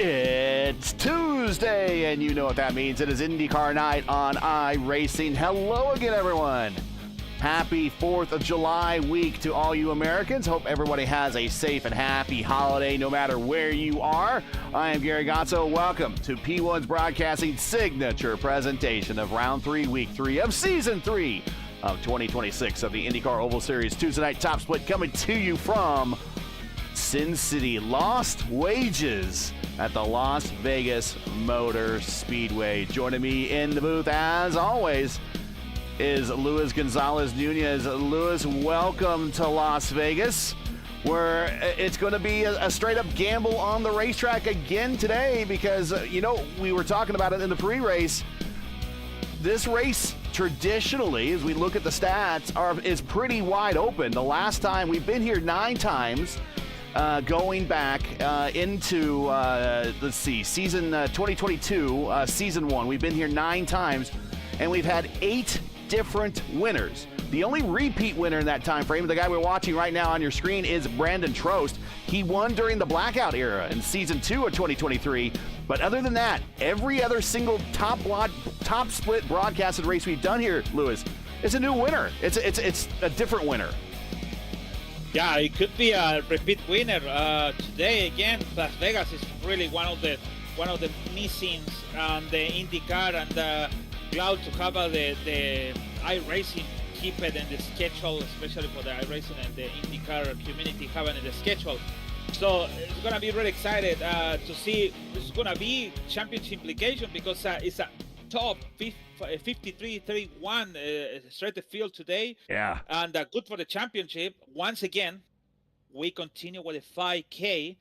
It's Tuesday, and you know what that means. It is IndyCar night on iRacing. Hello again, everyone. Happy 4th of July week to all you Americans. Hope everybody has a safe and happy holiday no matter where you are. I am Gary Gatso. Welcome to P1's Broadcasting signature presentation of Round 3, Week 3 of Season 3 of 2026 of the IndyCar Oval Series. Tuesday night top split coming to you from Sin City. Lost wages at the Las Vegas Motor Speedway. Joining me in the booth, as always, is Luis Gonzalez Nunez. Luis, welcome to Las Vegas, where it's going to be a straight-up gamble on the racetrack again today because, we were talking about it in the pre-race. This race, traditionally, as we look at the stats, is pretty wide open. The last time, we've been here 9 times. Going back into, season 2022, season 1. We've been here 9 times, and we've had 8 different winners. The only repeat winner in that time frame, the guy we're watching right now on your screen, is Brandon Trost. He won during the blackout era in season 2 of 2023. But other than that, every other single top split broadcasted race we've done here, Luis, is a new winner. It's a different winner. Yeah, it could be a repeat winner today again. Las Vegas is really one of the missings on the IndyCar, and glad to have the iRacing keep it in the schedule, especially for the iRacing and the IndyCar community having it in the schedule. So it's gonna be really excited to see. It's gonna be championship implication because it's a top 53-31 straight field today. Yeah. And good for the championship. Once again, we continue with the 5K.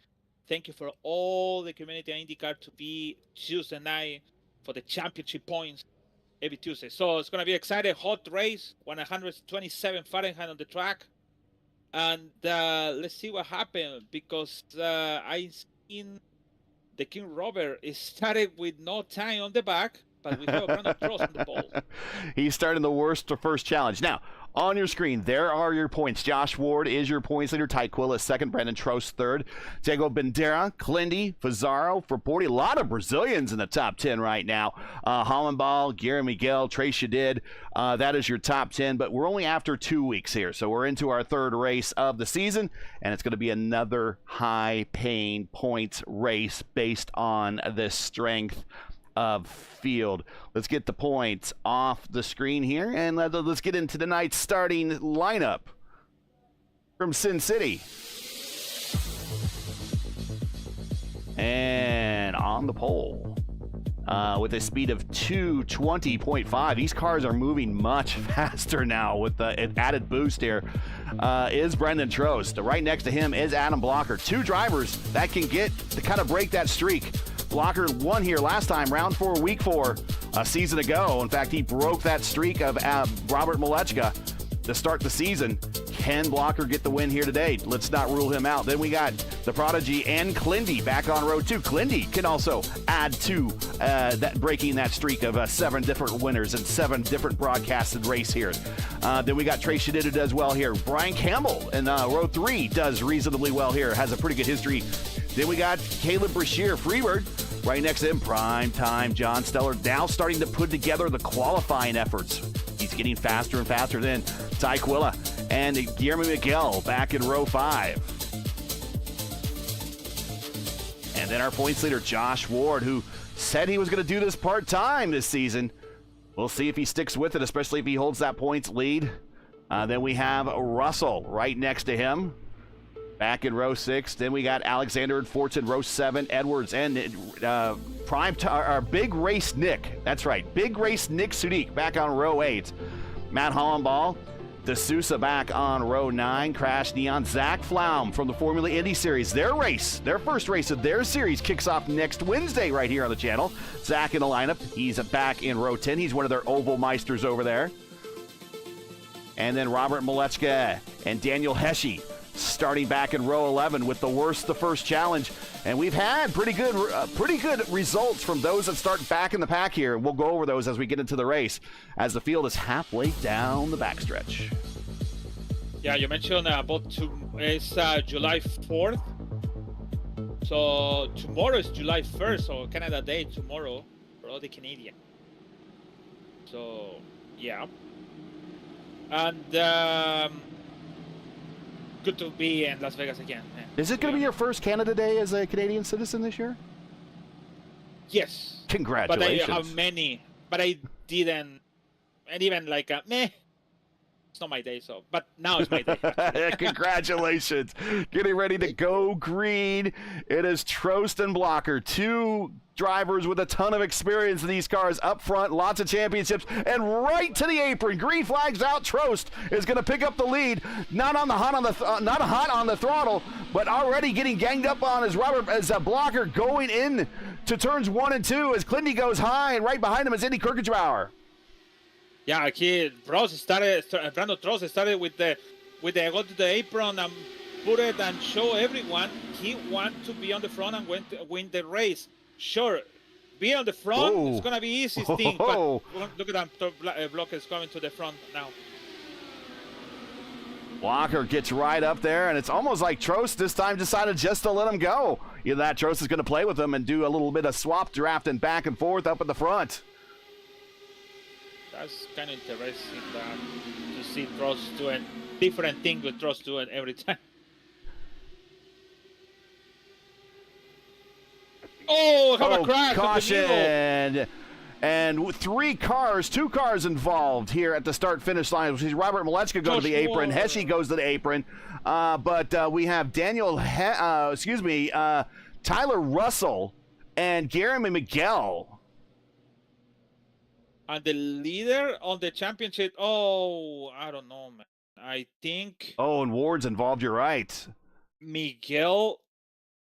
Thank you for all the community in IndyCar to be Tuesday night for the championship points every Tuesday. So it's going to be exciting, hot race, 127 Fahrenheit on the track. And let's see what happens because I seen the King Robert is started with no time on the back. But we have Brandon Trost on the pole. He's starting the worst to first challenge. Now, on your screen, there are your points. Josh Ward is your points leader. Ty Quill is second. Brandon Trost third. Diego Bandera, Clindy, Fazaro, Forporti. A lot of Brazilians in the top 10 right now. Hollenball, Guilherme Miguel, Trey Shadid. That is your top 10. But we're only after 2 weeks here. So we're into our 3rd race of the season. And it's going to be another high-paying points race based on this strength of field. Let's get the points off the screen here, and let's get into tonight's starting lineup from Sin City. And on the pole, with a speed of 220.5, these cars are moving much faster now with the added boost here, is Brandon Trost. Right next to him is Adam Blocker. 2 drivers that can get to kind of break that streak. Blocker won here last time, round 4, week 4, a season ago. In fact, he broke that streak of Robert Malechka to start the season. Can Blocker get the win here today? Let's not rule him out. Then we got the prodigy and Clindy back on road 2. Clindy can also add to breaking that streak of 7 different winners and 7 different broadcasted race here. Then we got Trey Shadid, who does well here. Brian Campbell in row 3 does reasonably well here, has a pretty good history. Then we got Caleb Brashear, Freebird. Right next to him, prime time John Steller, now starting to put together the qualifying efforts. He's getting faster and faster. Then Ty Quilla and Guilherme Miguel back in row 5. And then our points leader, Josh Ward, who said he was going to do this part-time this season. We'll see if he sticks with it, especially if he holds that points lead. Then we have Russell right next to him, back in row 6. Then we got Alexander and Fortson, row 7, Edwards, and Big Race Nick. That's right, Big Race Nick Sudik back on row 8. Matt Hollenball, D'Souza back on row 9. Crash Neon, Zach Flaum from the Formula Indy Series. Their first race of their series kicks off next Wednesday right here on the channel. Zach in the lineup. He's back in row 10. He's one of their Oval Meisters over there. And then Robert Malechka and Daniel Hesche starting back in row 11 with the worst the first challenge. And we've had pretty good results from those that start back in the pack here. We'll go over those as we get into the race, as the field is halfway down the backstretch. Yeah, you mentioned about it's July 4th. So tomorrow is July 1st, so Canada Day tomorrow for all the Canadians. So yeah, and good to be in Las Vegas again. Yeah. Is it going to be your first Canada Day as a Canadian citizen this year? Yes. Congratulations. But I have many, but I didn't, and even like meh. It's not my day, so, but now it's my day. Congratulations. Getting ready to go green. It is Trost and Blocker, two drivers with a ton of experience in these cars up front, lots of championships, and right to the apron. Green flags out. Trost is going to pick up the lead. Not hot on the throttle, but already getting ganged up on as Blocker going in to turns 1 and 2 as Clindy goes high, and right behind him is Indy Kirkensbauer. Yeah, Brando Trost started with the go to the apron and put it and show everyone he wants to be on the front and win the race. Sure, be on the front, it's going to be easy thing, but look at that, Blocker is coming to the front now. Blocker gets right up there, and it's almost like Trost this time decided just to let him go. Either that, Trost is going to play with him and do a little bit of swap drafting back and forth up at the front. That's kind of interesting to see Trost doing different things with Trost doing every time. Oh, have a crash! Caution! And two cars involved here at the start-finish line. We see Robert Malechka go to the apron. Heshy goes to the apron. But we have Tyler Russell and Jeremy Miguel. And the leader on the championship, I don't know, man. I think... Oh, and Ward's involved, you're right. Miguel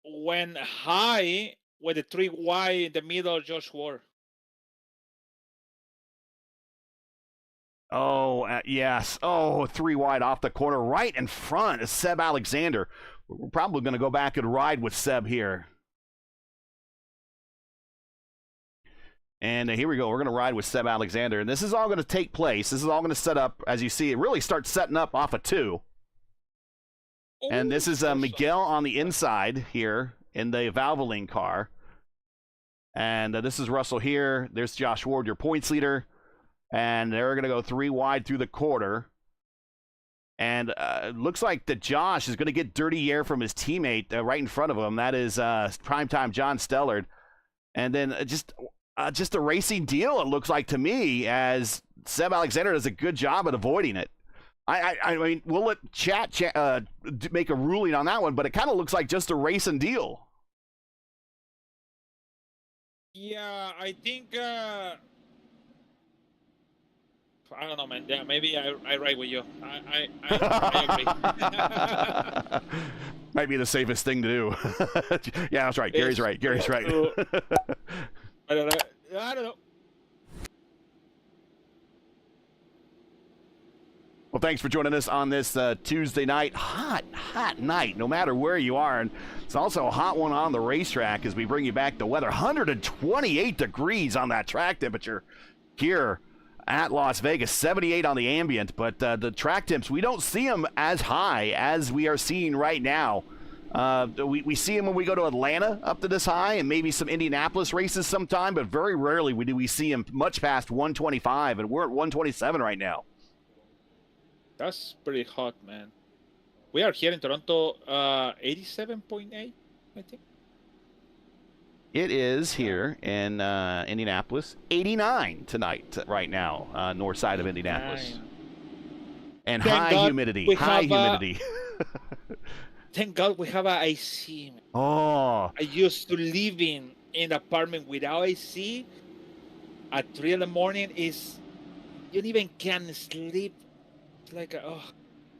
went high with the 3 wide in the middle of Josh Ward. Oh, yes. Oh, 3 wide off the corner. Right in front is Seb Alexander. We're probably going to go back and ride with Seb here. And here we go. We're going to ride with Seb Alexander. And this is all going to take place. This is all going to set up, as you see, it really starts setting up off of 2. And this is Miguel on the inside here in the Valvoline car. And this is Russell here. There's Josh Ward, your points leader. And they're going to go 3 wide through the quarter. And it looks like that Josh is going to get dirty air from his teammate right in front of him. That is primetime John Stellard. And then just a racing deal, it looks like to me, as Seb Alexander does a good job at avoiding it. I mean, we'll let chat make a ruling on that one, but it kind of looks like just a racing deal. Yeah, I think... I don't know, man. Yeah, maybe I ride with you. I agree. Might be the safest thing to do. Yeah, that's right. Gary's right. Gary's right. I don't know. Well, thanks for joining us on this Tuesday night. Hot night, no matter where you are. And it's also a hot one on the racetrack as we bring you back the weather. 128 degrees on that track temperature here at Las Vegas, 78 on the ambient, but the track temps, we don't see them as high as we are seeing right now. We see them when we go to Atlanta up to this high and maybe some Indianapolis races sometime, but very rarely do we see them much past 125, and we're at 127 right now. That's pretty hot, man. We are here in Toronto, 87.8, I think. It is here in Indianapolis, 89 tonight, right now, north side of Indianapolis. And high humidity. Thank God we have an AC. Man. Oh. I used to live in an apartment without AC. At 3 in the morning, you don't even can sleep. It's like,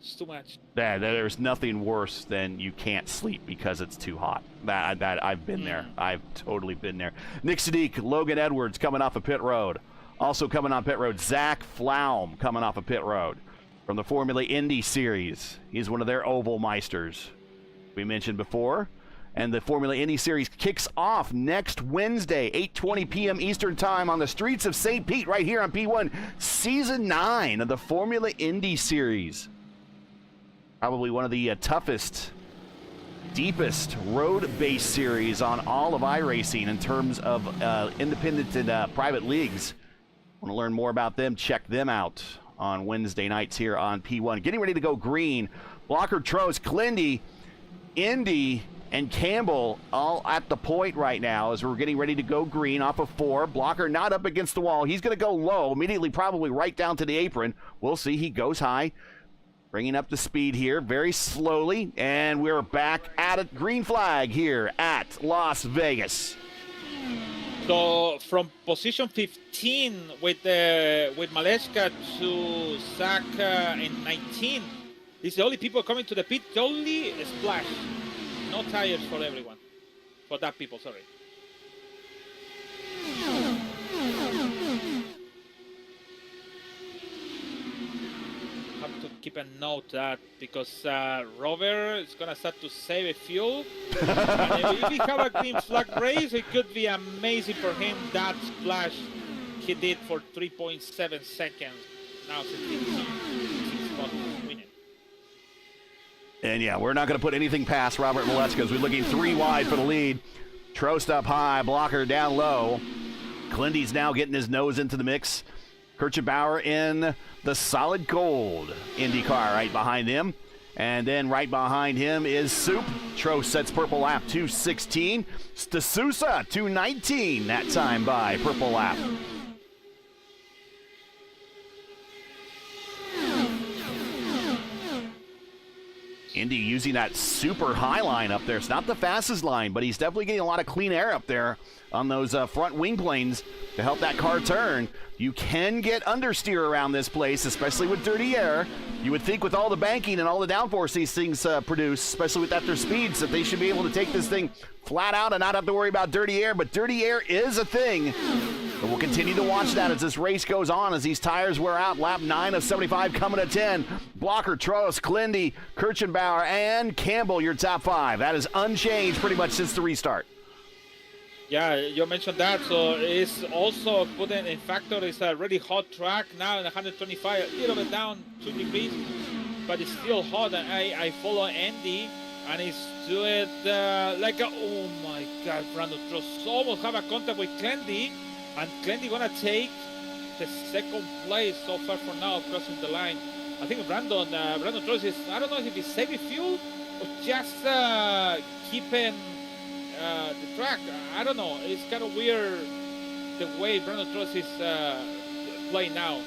it's too much. Yeah, there's nothing worse than you can't sleep because it's too hot. That I've been there. I've totally been there. Nick Sadiq, Logan Edwards coming off of pit road. Also coming on pit road, Zach Flaum coming off of pit road from the Formula Indy Series. He's one of their oval meisters we mentioned before. And the Formula Indy Series kicks off next Wednesday, 8:20 p.m. Eastern Time on the streets of St. Pete right here on P1. Season 9 of the Formula Indy Series. Probably one of the toughest deepest road-based series on all of iRacing in terms of independent and private leagues. Want to learn more about them? Check them out on Wednesday nights here on P1. Getting ready to go green. Blocker, Tues, Clindy, Indy, and Campbell all at the point right now as we're getting ready to go green off of 4. Blocker not up against the wall. He's going to go low, immediately probably right down to the apron. We'll see. He goes high. Bringing up the speed here very slowly, and we're back at it. Green flag here at Las Vegas. So from position 15 with Maleska to Zach in 19, it's the only people coming to the pit. Only a splash, no tires for everyone. For that people, sorry. Have to keep a note that because Robert is gonna start to save a fuel. And if we have a green flag race, it could be amazing for him. That splash he did for 3.7 seconds. Now it's 6 spots winning. And yeah, we're not going to put anything past Robert Maleska as we're looking 3 wide for the lead. Trost up high, Blocker down low. Clindy's now getting his nose into the mix. Kirchenbauer in the solid gold IndyCar right behind him. And then right behind him is Soup. Trost sets purple lap 2:16. Stasusa 2:19 that time by purple lap. Indy using that super high line up there. It's not the fastest line, but he's definitely getting a lot of clean air up there on those front wing planes to help that car turn. You can get understeer around this place, especially with dirty air. You would think with all the banking and all the downforce these things produce, especially with their speeds, that they should be able to take this thing flat out and not have to worry about dirty air. But dirty air is a thing. And we'll continue to watch that as this race goes on, as these tires wear out. Lap 9 of 75 coming to 10. Blocker, Tues, Clindy, Kirchenbauer, and Campbell, your top 5. That is unchanged pretty much since the restart. Yeah, you mentioned that. So it's also put in factor. It's a really hot track now in 125, a little bit down 2 degrees, but it's still hot. And I follow Andy, and he's doing like a, oh my God, Brandon Tues almost have a contact with Clindy. And Clindy gonna take the second place so far for now, crossing the line. I think Brandon Tues is, I don't know if he's saving fuel or just keeping the track. I don't know. It's kind of weird the way Brandon Tues is playing now.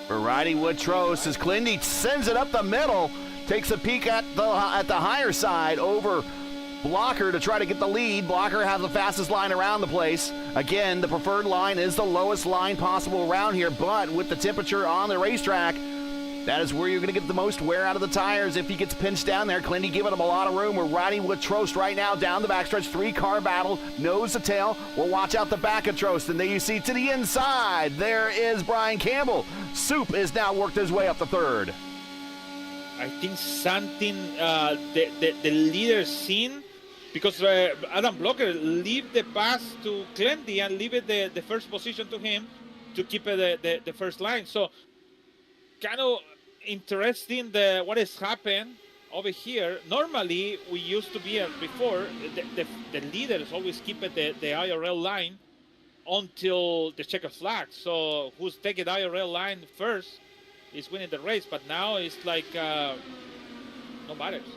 We're riding with Tues as Clindy sends it up the middle, takes a peek at the higher side over Blocker to try to get the lead. Blocker has the fastest line around the place. Again, the preferred line is the lowest line possible around here, but with the temperature on the racetrack, that is where you're going to get the most wear out of the tires if he gets pinched down there. Clindy giving him a lot of room. We're riding with Tues right now down the backstretch. 3-car battle, nose to tail. We'll watch out the back of Tues, and there you see to the inside, there is Brian Campbell. Soup has now worked his way up the 3rd. I think something the leader seen, because Adam Blocker leave the pass to Clindy and leave it the first position to him to keep it the first line. So kind of interesting what has happened over here. Normally we used to be before the leaders always keep it the IRL line until the checker flag. So who's taking the IRL line first is winning the race. But now it's like no matters.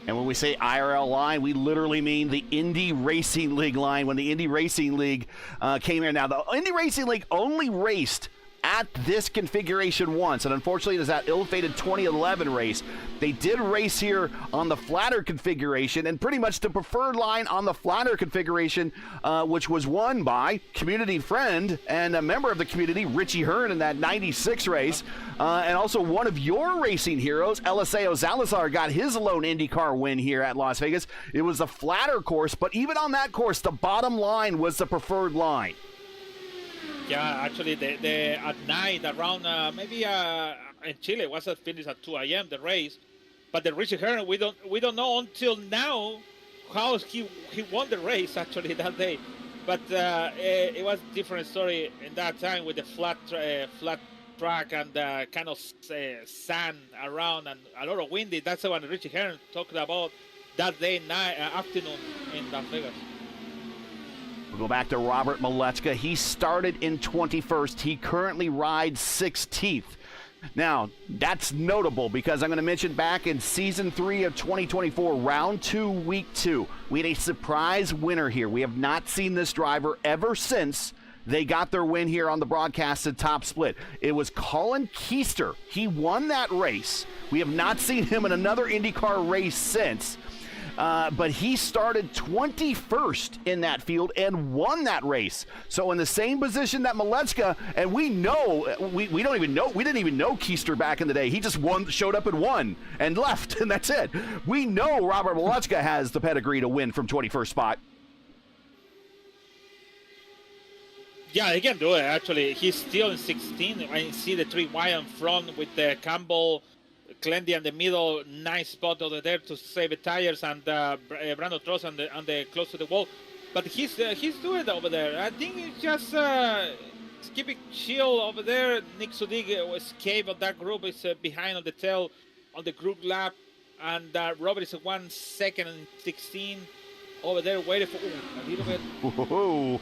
And when we say IRL line, we literally mean the Indy Racing League line. When the Indy Racing League came here. Now, the Indy Racing League only raced at this configuration once, and unfortunately it is that ill-fated 2011 race. They did race here on the flatter configuration, and pretty much the preferred line on the flatter configuration, which was won by community friend and a member of the community, Richie Hearn, in that 96 race, and also one of your racing heroes, Eliseo Salazar, got his lone IndyCar win here at Las Vegas. It was the flatter course, but even on that course, the bottom line was the preferred line. Yeah, actually, at night around maybe in Chile it was finished at 2 a.m. the race, but the Richie Hearn we don't know until now how he won the race actually that day, but it was a different story in that time with the flat track and kind of sand around and a lot of windy. That's when Richie Hearn talked about that day, afternoon in Las Vegas. We'll go back to Robert Malechka. He started in 21st. He currently rides 16th. Now, that's notable because I'm going to mention back in Season 3 of 2024, Round 2, Week 2, we had a surprise winner here. We have not seen this driver ever since they got their win here on the broadcasted top split. It was Colin Keister. He won that race. We have not seen him in another IndyCar race since. But he started 21st in that field and won that race. So in the same position that Malechka, and we know, we didn't even know Keister back in the day. He just showed up and won and left, and that's it. We know Robert Malechka has the pedigree to win from 21st spot. Yeah, he can do it, actually. He's still in 16. I see the 3 wide in front with the Campbell, Clendy in the middle, nice spot over there to save the tires, and Brandon Truss on the close to the wall. But he's doing it over there. I think it's just keeping chill over there. Nick Sudig escaped of that group. Is behind on the tail on the group lap, and Robert is 1 second and 16 over there waiting for a little bit. Whoa.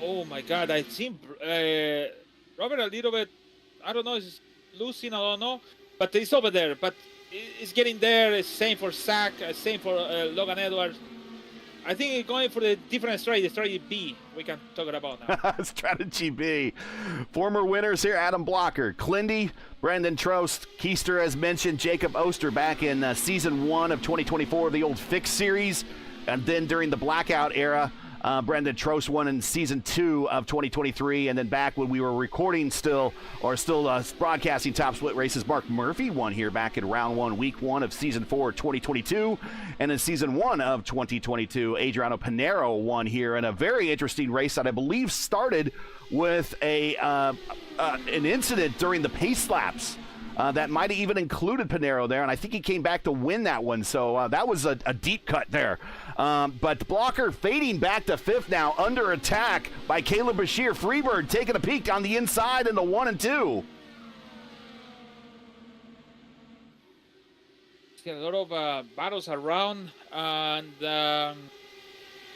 Oh my God! I think Robert a little bit. I don't know. Is losing? I don't know. But he's over there. But he's getting there. Same for Zach. Same for Logan Edwards. I think he's going for the different strategy. Strategy B. We can talk about now. Strategy B. Former winners here: Adam Blocker, Clendy, Brandon Trost, Keister, as mentioned, Jacob Oster back in Season 1 of 2024, the old Fix Series, and then during the Blackout era. Brandon Trost won in Season 2 of 2023, and then back when we were recording still broadcasting top split races, Mark Murphy won here back in Round 1, Week 1 of Season 4 2022, and in Season 1 of 2022, Adriano Pinero won here in a very interesting race that I believe started with an incident during the pace laps. That might have even included Pinero there, and I think he came back to win that one, so that was a deep cut there. But Blocker fading back to 5th now, under attack by Caleb Bashir. Freebird taking a peek on the inside in the 1 and 2. A lot of battles around, and I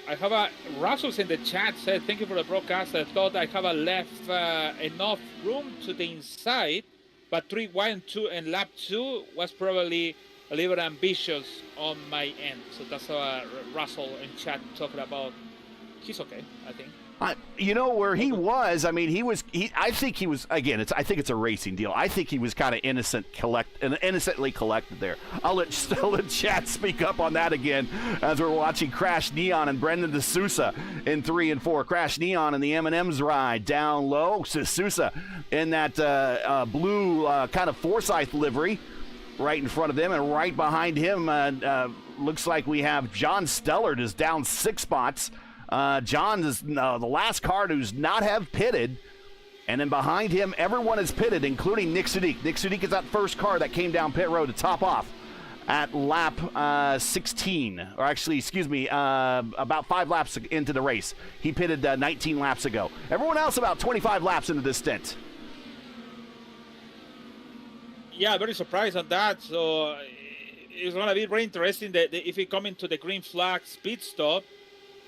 have Russell's in the chat said, thank you for the broadcast. I thought I have left enough room to the inside. But 3 wide and 2 and lap 2 was probably a little ambitious on my end. So that's Russell in chat talking about. He's okay, I think. You know where he was. I mean, I think he was. Again, I think it's a racing deal. I think he was kind of innocently collected there. I'll let chat speak up on that again as we're watching Crash Neon and Brendan D'Souza in 3 and 4. Crash Neon in the M&M's ride down low. D'Souza in that blue kind of Forsyth livery right in front of them, and right behind him looks like we have John Stellard is down 6 spots. John is the last car to not have pitted, and then behind him, everyone is pitted, including Nick Sudik. Nick Sudik is that first car that came down pit road to top off at lap 16, or actually, excuse me, about 5 laps into the race. He pitted 19 laps ago. Everyone else about 25 laps into this stint. Yeah, very surprised on that. So it's going to be very interesting that if we come into the green flag speed stop.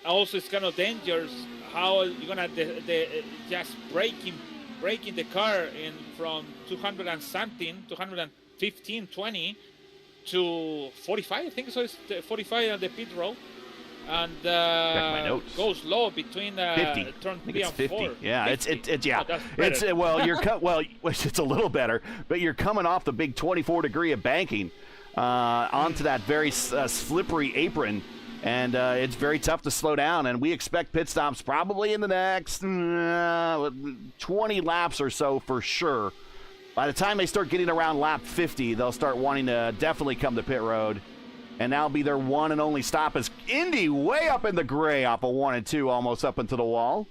Also, it's kind of dangerous how you're gonna just breaking the car in from 200 and something, 215, 20 to 45. I think so. It's 45 on the pit road, and goes low between 50. turn 3 and 50. 4. Yeah, 50. it's it's a little better, but you're coming off the big 24-degree of banking onto that very slippery apron. And it's very tough to slow down, and we expect pit stops probably in the next 20 laps or so for sure. By the time they start getting around lap 50, they'll start wanting to definitely come to pit road, and that'll be their one and only stop as Indy way up in the gray off of 1 and 2, almost up into the wall.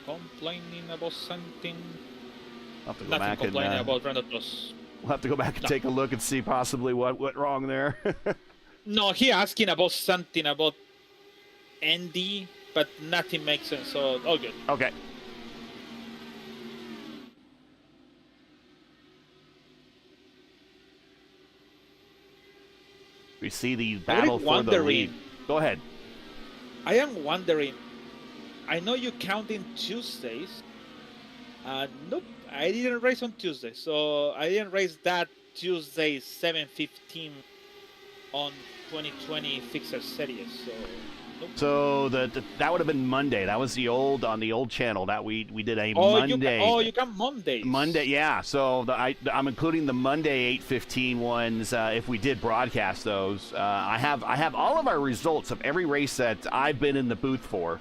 Complaining about something. We'll have to go Nothing back complaining about Brandon Truss. We'll have to go back and take a look and see possibly what went wrong there. No, he asking about something about Indy, but nothing makes sense. So all good. Okay. We see the battle for the lead. Go ahead. I am wondering. I know you counting Tuesdays. Nope, I didn't race on Tuesday, so I didn't race that Tuesday 7:15 on 2020 Fixer Series. So. Nope. So that would have been Monday. That was on the old channel that we did a Monday. You got Mondays. Monday, yeah. So I'm including the Monday 8:15 ones if we did broadcast those. I have all of our results of every race that I've been in the booth for,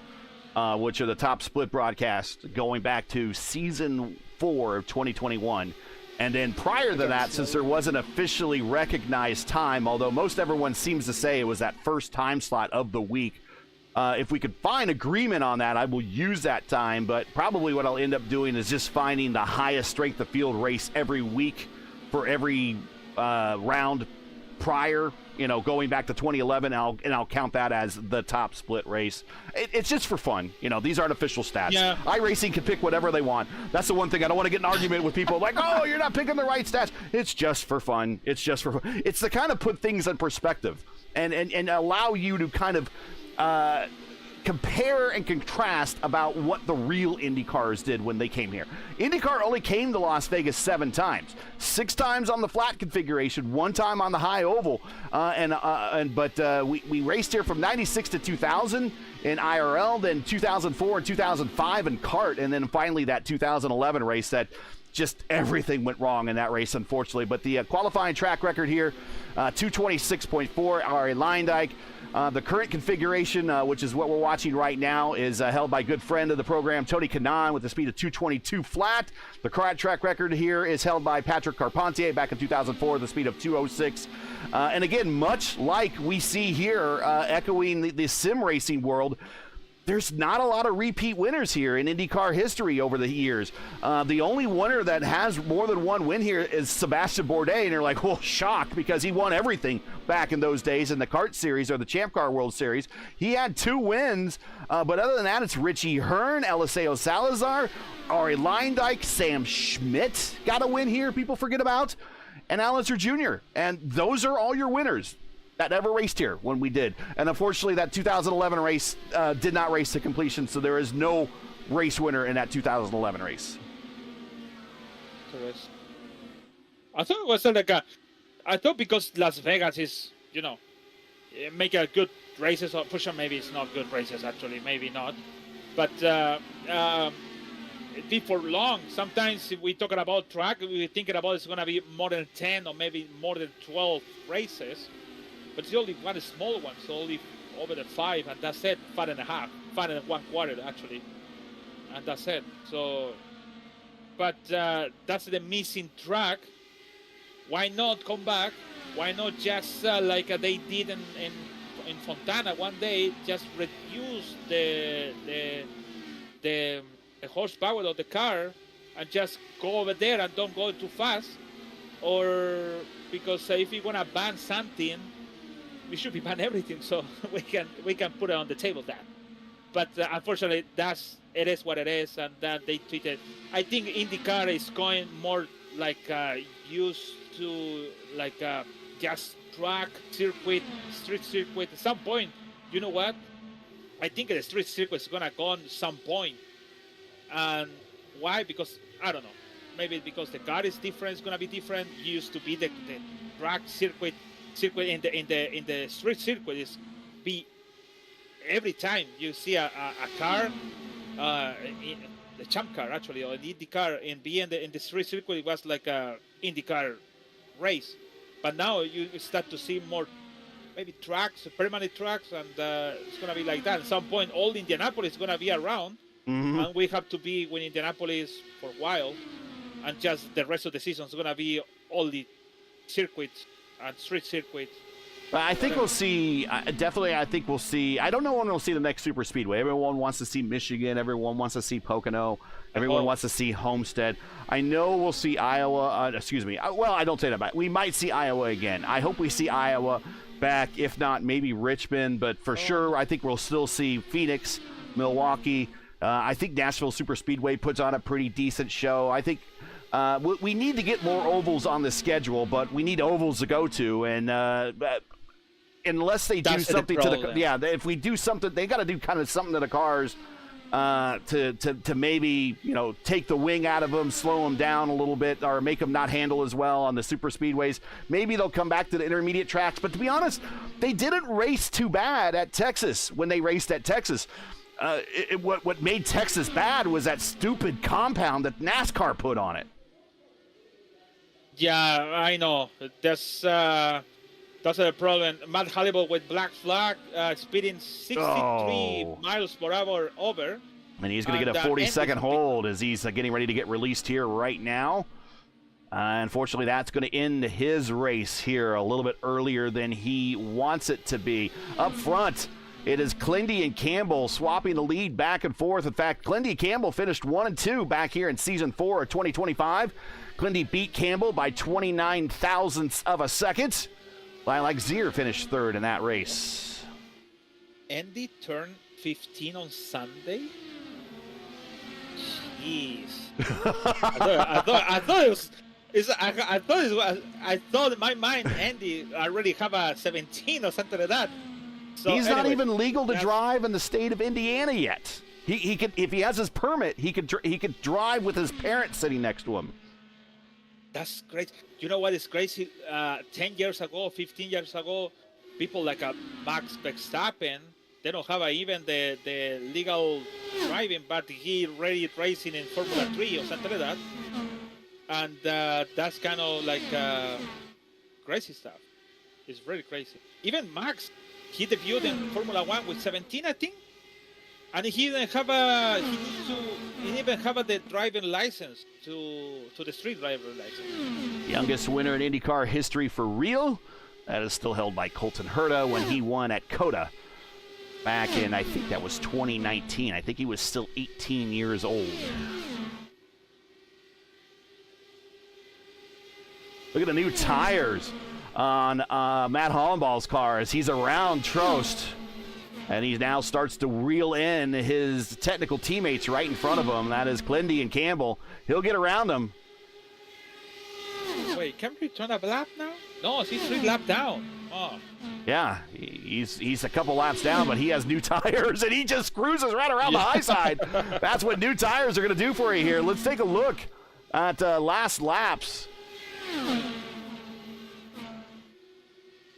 which are the top split broadcasts going back to season 4 of 2021. And then prior to that, since there wasn't officially recognized time, although most everyone seems to say it was that first time slot of the week, if we could find agreement on that, I will use that time. But probably what I'll end up doing is just finding the highest strength of field race every week for every round prior, going back to 2011, and I'll count that as the top split race. It's just for fun. These aren't official stats. Yeah. iRacing can pick whatever they want. That's the one thing. I don't want to get in an argument with people like, oh, you're not picking the right stats. It's just for fun. It's just for fun. It's to kind of put things in perspective and allow you to kind of compare and contrast about what the real Indy cars did when they came here. IndyCar only came to Las Vegas 7 times, 6 times on the flat configuration, 1 time on the high oval, but we raced here from 96 to 2000 in IRL, then 2004 and 2005 in kart, and then finally that 2011 race that just everything went wrong in that race, unfortunately. But the qualifying track record here, 226.4, Ari Leindijk. The current configuration, which is what we're watching right now, is held by good friend of the program, Tony Kanaan, with a speed of 222 flat. The current track record here is held by Patrick Carpentier back in 2004, the speed of 206. And again, much like we see here, echoing the sim racing world, there's not a lot of repeat winners here in IndyCar history over the years. The only winner that has more than 1 win here is Sebastian Bourdais, and you're like, well, shocked, because he won everything back in those days in the kart series or the Champ Car World Series. He had 2 wins, but other than that, it's Richie Hearn, Eliseo Salazar, Ari Leindijk, Sam Schmidt got a win here people forget about, and Alistair Jr., and those are all your winners that ever raced here when we did. And unfortunately, that 2011 race did not race to completion, so there is no race winner in that 2011 race. I thought it was like I thought because Las Vegas is, make a good races, or for sure maybe it's not good races actually, maybe not. But it be for long. Sometimes if we're talking about track, we're thinking about it's going to be more than 10 or maybe more than 12 races. But it's only one small one, so only over the 5, and that's it, 5.5, 5.25 actually, and that's it. So, but that's the missing track. Why not come back? Why not just like they did in Fontana one day, just reduce the horsepower of the car and just go over there and don't go too fast? Or because if you want to ban something, we should be ban everything, so we can put it on the table that. But unfortunately, it is what it is, and that they treat it. I think IndyCar is going more like used to like just track circuit, street circuit. At some point, you know what? I think the street circuit is gonna go on some point. And why? Because I don't know. Maybe because the car is different. It's gonna be different. It used to be the track circuit in the street circuit is be every time you see a car, the Champ car actually, or the Indy car, and be in the street circuit, it was like a IndyCar race. But now you start to see more maybe tracks, permanent tracks, and it's gonna be like that. At some point, all Indianapolis is gonna be around, and we have to be with Indianapolis for a while, and just the rest of the season is gonna be all the circuits and street circuits. I think we'll see, definitely I think we'll see, I don't know when we'll see the next super speedway. Everyone wants to see Michigan, everyone wants to see Pocono, everyone wants to see Homestead. I know we'll see Iowa, well, I don't say that, but we might see Iowa again. I hope we see Iowa back, if not maybe Richmond, but for sure I think we'll still see Phoenix, Milwaukee. I think Nashville Superspeedway puts on a pretty decent show. I think we need to get more ovals on the schedule, but we need ovals to go to, and unless they do something to the if we do something, they got to do kind of something to the cars to maybe take the wing out of them, slow them down a little bit, or make them not handle as well on the super speedways. Maybe they'll come back to the intermediate tracks, but to be honest, they didn't race too bad at Texas when they raced at Texas. What made Texas bad was that stupid compound that NASCAR put on it. Yeah, I know. That's a problem. Matt Halliburton with black flag, speeding 63 miles per hour over. And he's going to get a 40-second hold as he's getting ready to get released here right now. Unfortunately, that's going to end his race here a little bit earlier than he wants it to be. Up front, it is Clindy and Campbell swapping the lead back and forth. In fact, Clindy and Campbell finished 1 and 2 back here in Season 4 of 2025. Clindy beat Campbell by 29 thousandths of a second. Lilac Zier finished third in that race. Indy turned 15 on Sunday? Jeez. I thought in my mind Andy already have a 17 or something like that. So he's not even legal to drive in the state of Indiana yet. He could, if he has his permit, he could drive with his parents sitting next to him. That's great. You know what is crazy? 10 years ago, 15 years ago, people like Max Verstappen, they don't have even the legal driving, but he already racing in Formula 3 or something like that. And that's kind of like crazy stuff. It's very crazy. Even Max, he debuted in Formula 1 with 17, I think. And he didn't have the driving license to the street driver license. Youngest winner in IndyCar history for real. That is still held by Colton Herta when he won at COTA back in, I think that was 2019. I think he was still 18 years old. Look at the new tires on Matt Hollenball's car as he's around Trost. And he now starts to reel in his technical teammates right in front of him. That is Clindy and Campbell. He'll get around them. Wait, can we turn a lap now? No, he's 3 laps down. Oh. Yeah, he's a couple laps down, but he has new tires, and he just cruises right around the high side. That's what new tires are going to do for you here. Let's take a look at last laps.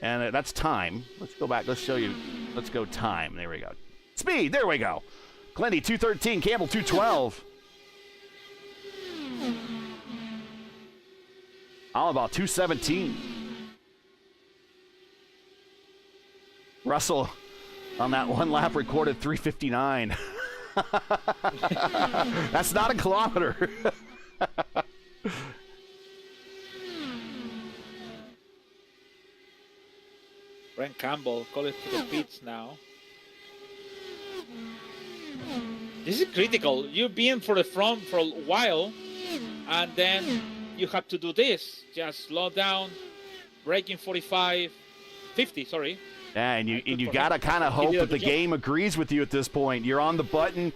And that's time. Let's go back. Let's show you. Let's go time. There we go. Speed. There we go. Clindy 2:13. Campbell 2:12. All about 2:17. Russell on that one lap recorded 3:59. That's not a kilometer. Brent Campbell call it to the pits now. This is critical. You've been for the front for a while, and then you have to do this. Just slow down, braking 50, sorry. Yeah, and you got to kind of hope that the game agrees with you at this point. You're on the button.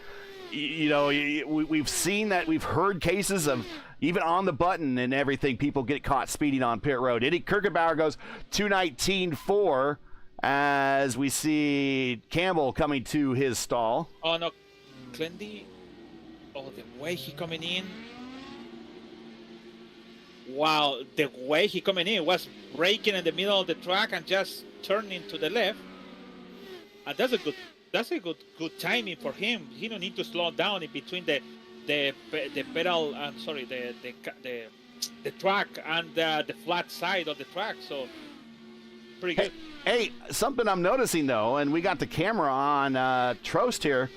We've seen that. We've heard cases of even on the button and everything, people get caught speeding on pit road. Eddie Kirkenbauer goes 2:19.4 as we see Campbell coming to his stall. Oh, no. Clindy. Oh, the way he coming in. Wow, the way he coming in was braking in the middle of the track and just turning to the left. And that's a good timing for him. He don't need to slow down in between the pedal and the track and the flat side of the track. So pretty good. Hey, something I'm noticing though, and we got the camera on Trost here.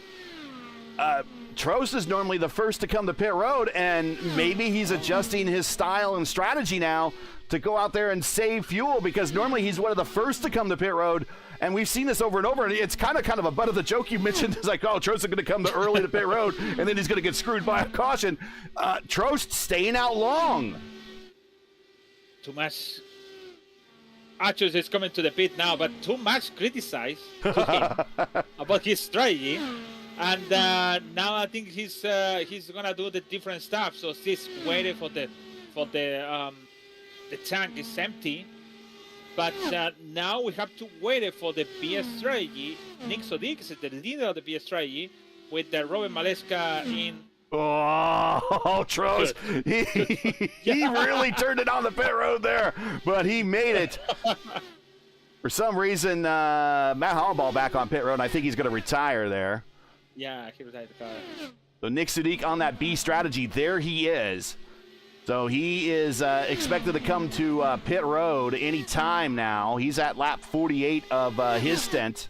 Trost is normally the first to come to pit road, and maybe he's adjusting his style and strategy now to go out there and save fuel, because normally he's one of the first to come to pit road, and we've seen this over and over, and it's kind of a butt of the joke you mentioned. It's like, oh, Trost is going to come early to pit road, and then he's going to get screwed by a caution. Trost staying out long. Too much Actually, he's coming to the pit now, but too much criticized to him about his strategy, and now I think he's gonna do the different stuff. So he's waiting for the tank is empty, but now we have to wait for the BS strategy. Nick Sodiq is the leader of the BS strategy with Robert Maleska in. Oh, Tues, he really turned it on the pit road there, but he made it. For some reason, Matt Hollaball back on pit road, and I think he's going to retire there. Yeah, he retired the car. So Nick Sodiq on that B strategy, there he is. So he is expected to come to pit road any time now. He's at lap 48 of his stint.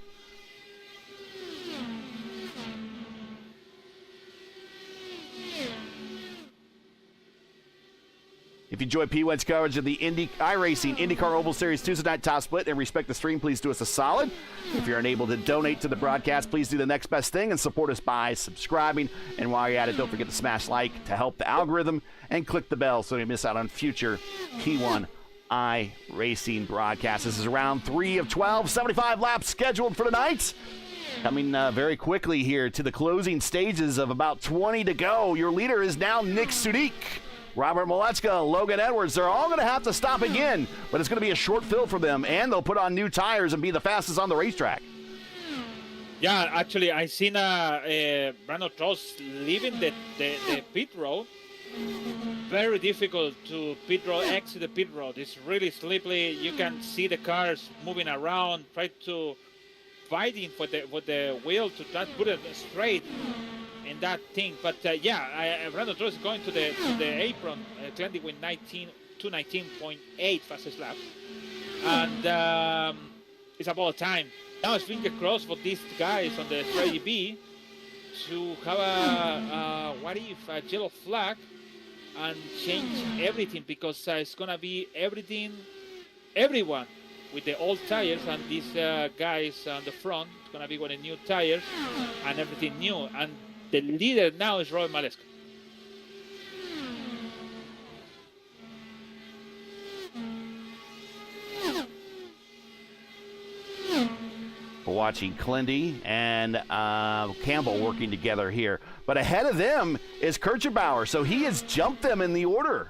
If you enjoy P1's coverage of the iRacing IndyCar Oval Series Tuesday night top split and respect the stream, please do us a solid. If you're unable to donate to the broadcast, please do the next best thing and support us by subscribing. And while you're at it, don't forget to smash like to help the algorithm and click the bell so you don't miss out on future P1 iRacing broadcasts. This is round 3 of 12, 75 laps scheduled for tonight. Coming very quickly here to the closing stages of about 20 to go. Your leader is now Nick Sodiq. Robert Maleska, Logan Edwards, they're all going to have to stop again, but it's going to be a short fill for them, and they'll put on new tires and be the fastest on the racetrack. Yeah, actually, I seen Brandon Tues leaving the pit road. Very difficult to exit the pit road. It's really slippery. You can see the cars moving around, try to fighting for the wheel to try to put it straight in that thing. But Brandon Tues is going to the apron, clearly with 219.8 fastest lap, and it's about time. Now it's finger crossed for these guys on the strategy B to have a yellow flag and change everything, because it's gonna be everyone with the old tires, and these guys on the front, it's gonna be with the new tires and everything new. And the leader now is Robert Maleska. We're watching Clindy and Campbell working together here. But ahead of them is Kirchenbauer, so he has jumped them in the order.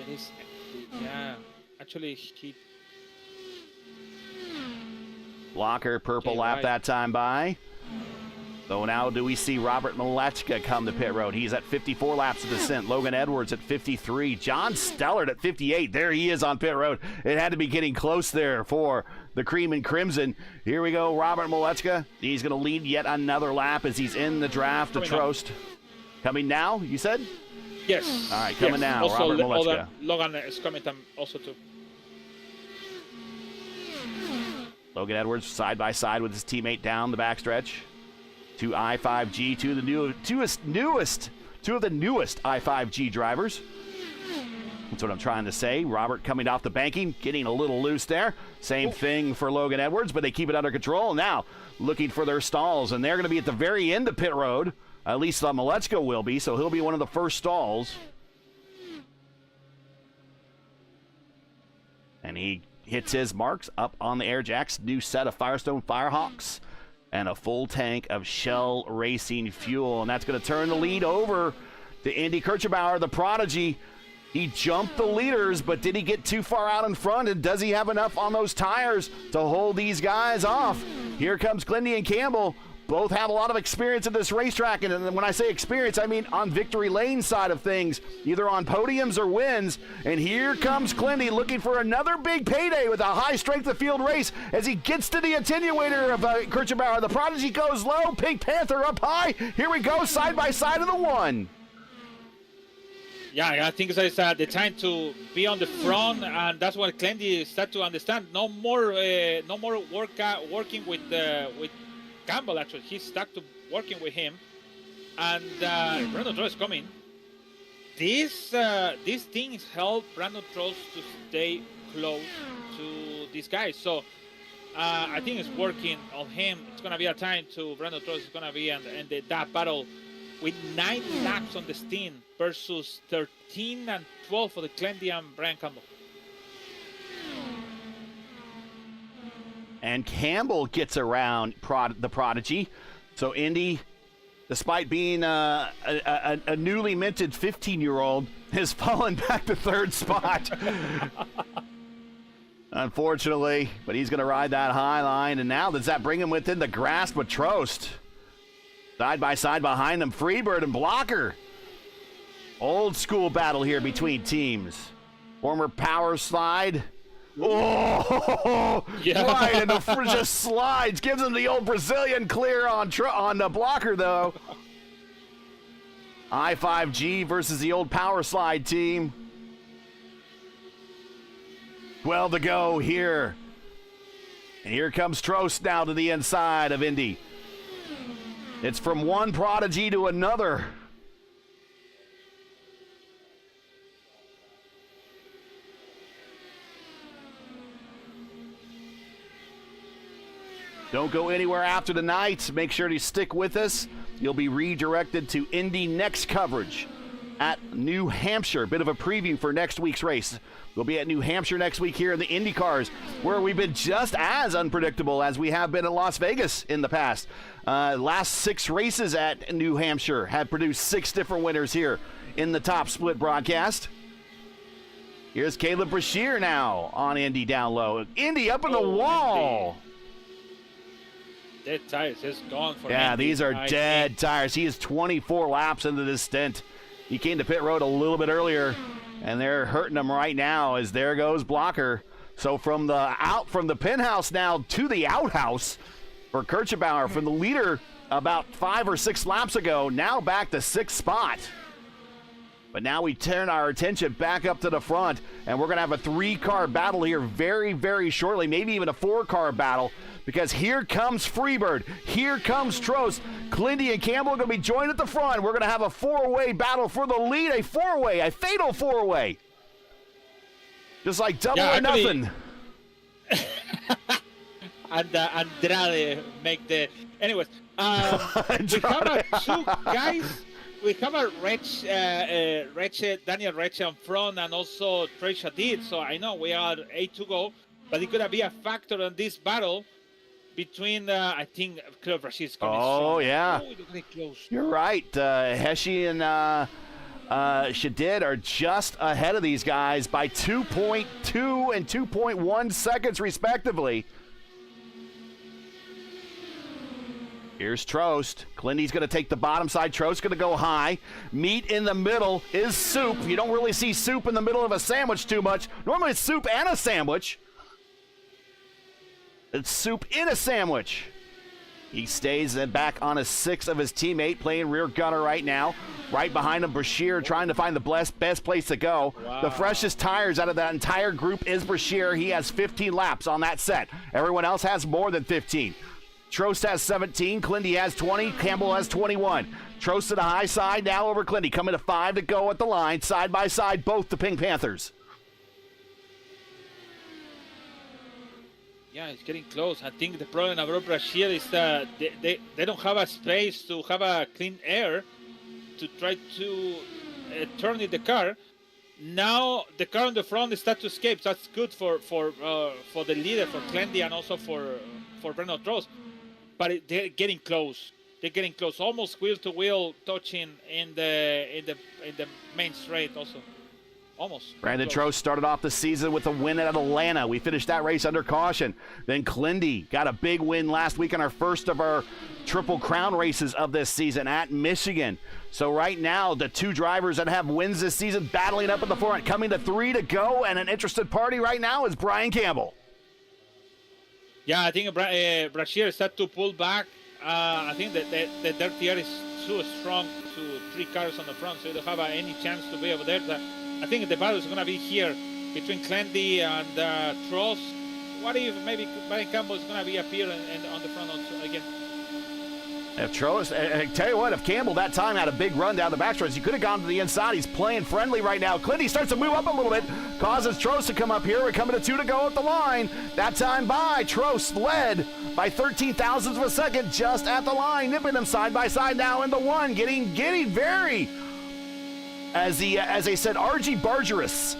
It is, yeah. Actually, he... Blocker, purple lap right. that time by. So now do we see Robert Maleska come to pit road. He's at 54 laps of descent. Logan Edwards at 53. John Stellard at 58. There he is on pit road. It had to be getting close there for the Cream and Crimson. Here we go, Robert Maleska. He's going to lead yet another lap as he's in the draft to Trost. Coming now, you said? Yes. All right, coming now, also, Robert Maleska. Logan is coming also too. Logan Edwards side by side with his teammate down the backstretch. To I5G, two of the newest I5G drivers. That's what I'm trying to say. Robert coming off the banking, getting a little loose there. Same thing for Logan Edwards, but they keep it under control. Now looking for their stalls, and they're going to be at the very end of pit road. At least Maleska will be, so he'll be one of the first stalls. And he hits his marks up on the air jacks. New set of Firestone Firehawks and a full tank of Shell Racing fuel. And that's going to turn the lead over to Andy Kirchenbauer, the prodigy. He jumped the leaders, but did he get too far out in front? And does he have enough on those tires to hold these guys off? Here comes Clindy and Campbell. Both have a lot of experience at this racetrack, and when I say experience, I mean on victory lane side of things, either on podiums or wins. And here comes Clindy looking for another big payday with a high strength of field race as he gets to the attenuator of Kirchenbauer. The prodigy goes low, Pink Panther up high. Here we go, side by side of the one. Yeah, I think it's the time to be on the front, and that's what Clindy start to understand. No more working with Campbell. Actually, he's stuck to working with him, and Brandon Tues is coming. These things help Brandon Tues to stay close to these guys. So I think it's working on him. It's gonna be a time to Brandon Tues is gonna be in that battle with 9 laps on the stint versus 13 and 12 for the Clindy and Brian Campbell. And Campbell gets around the Prodigy. So Indy, despite being a newly minted 15-year-old, has fallen back to third spot. Unfortunately, but he's going to ride that high line. And now does that bring him within the grasp with Trost? Side by side behind them, Freebird and Blocker. Old school battle here between teams. Former power slide. Oh, yeah. Right, and the just slides. Gives him the old Brazilian clear on the Blocker, though. I5G versus the old power slide team. 12 to go here. And here comes Trost now to the inside of Indy. It's from one Prodigy to another. Don't go anywhere after the night. Make sure to stick with us. You'll be redirected to Indy next coverage at New Hampshire. Bit of a preview for next week's race. We'll be at New Hampshire next week here in the IndyCars, where we've been just as unpredictable as we have been in Las Vegas in the past. Last 6 races at New Hampshire have produced 6 different winners here in the top split broadcast. Here's Caleb Brashear now on Indy down low. Indy up in the wall. Dead tires, it's gone for Indy. These are dead tires. He is 24 laps into this stint. He came to pit road a little bit earlier, and they're hurting him right now as there goes Blocker. So from the penthouse now to the outhouse for Kirchenbauer, from the leader about 5 or 6 laps ago, now back to 6th spot. But now we turn our attention back up to the front, and we're going to have a 3-car battle here very, very shortly, maybe even a 4-car battle, because here comes Freebird, here comes Trost, Clindy and Campbell are going to be joined at the front. We're going to have a 4-way battle for the lead, a fatal 4-way. Just like double or nothing. And Andrade make the... Anyways, we have 2 guys... We have a Daniel Reche on front, and also Trey Shadid. So I know we are 8 to go, but it's going to be a factor in this battle between, I think, Club Rashid is coming strong. Oh, yeah. Close. You're right. Heshi and Shadid are just ahead of these guys by 2.2 and 2.1 seconds, respectively. Here's Trost. Clindy's going to take the bottom side. Trost's going to go high. Meat in the middle is soup. You don't really see soup in the middle of a sandwich too much. Normally it's soup and a sandwich. It's soup in a sandwich. He stays back on a 6 of his teammate, playing rear gunner right now. Right behind him, Brashear trying to find the best place to go. Wow. The freshest tires out of that entire group is Brashear. He has 15 laps on that set. Everyone else has more than 15. Trost has 17, Clindy has 20, Campbell has 21. Trost to the high side, now over Clindy. Coming to 5 to go at the line, side by side, both the Pink Panthers. Yeah, it's getting close. I think the problem about Brashear is that they don't have a space to have a clean air to try to turn in the car. Now the car on the front starts to escape. So that's good for the leader, for Clindy, and also for Brendan Trost. But they're getting close. They're getting close, almost wheel to wheel, touching in the main straight also. Almost. Brandon Trost started off the season with a win at Atlanta. We finished that race under caution. Then Clindy got a big win last week on our first of our Triple Crown races of this season at Michigan. So right now, the 2 drivers that have wins this season battling up at the front, coming to 3 to go, and an interested party right now is Brian Campbell. Yeah, I think Brashear started to pull back. I think that the DRTR is too strong to 3 cars on the front, so you don't have any chance to be over there. I think the battle is going to be here between Clindy and Trost. What if maybe Brian Campbell is going to be up here on the front also again? If Trost, I tell you what, if Campbell that time had a big run down the backstretch, he could have gone to the inside. He's playing friendly right now. Clindy starts to move up a little bit, causes Trost to come up here. We're coming to 2 to go at the line. That time by Trost led by 13 thousandths of a second just at the line, nipping them side by side now in the 1, getting very as they said, RG Bargerous.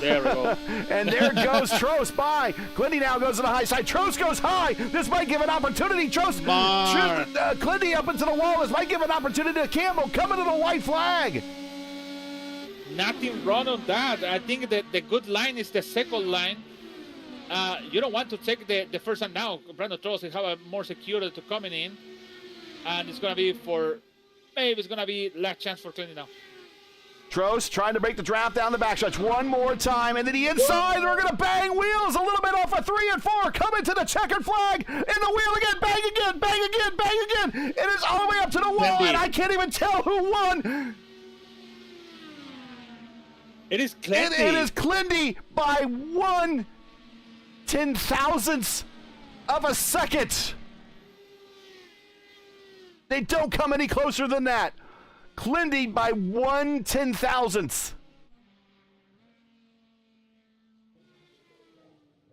There we go. And there goes Tues by. Clindy now goes to the high side. Tues goes high. This might give an opportunity. Tues, Clindy up into the wall. This might give an opportunity to Campbell coming to the white flag. Nothing wrong on that. I think that the good line is the second line. You don't want to take the first one now. Brandon Tues have a more secure to coming in. And it's going to be maybe it's going to be last chance for Clindy now. Tues trying to break the draft down the backstretch one more time, and then the inside, they're going to bang wheels a little bit off of 3 and 4, coming to the checkered flag, and the wheel again, bang again, bang again, bang again. It is all the way up to the wall, and I can't even tell who won. It is Clindy. It is Clindy by 1/10,000th of a second. They don't come any closer than that. Clindy by 1/10,000th.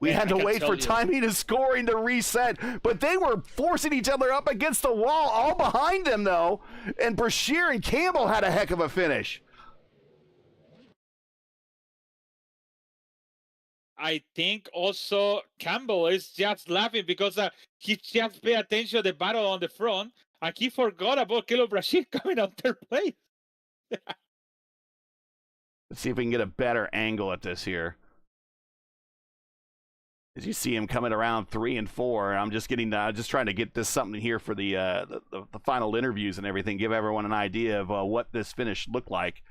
We had to wait for timing and scoring to reset, but they were forcing each other up against the wall, all behind them, though. And Brashear and Campbell had a heck of a finish. I think also Campbell is just laughing because he just paid attention to the battle on the front. And he forgot about Caleb Brashear coming on third place. Let's see if we can get a better angle at this here. As you see him coming around 3 and 4, I'm just just trying to get this something here for the final interviews and everything. Give everyone an idea of what this finish looked like.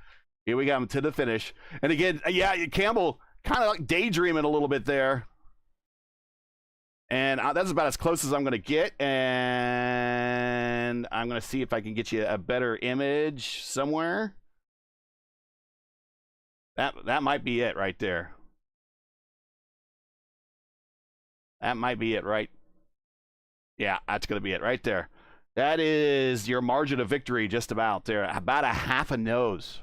Here we got him to the finish, and again, yeah, Campbell kind of like daydreaming a little bit there. And that's about as close as I'm going to get. And I'm going to see if I can get you a better image somewhere. That might be it right there. That might be it, right? Yeah, that's going to be it right there. That is your margin of victory just about there. About a half a nose.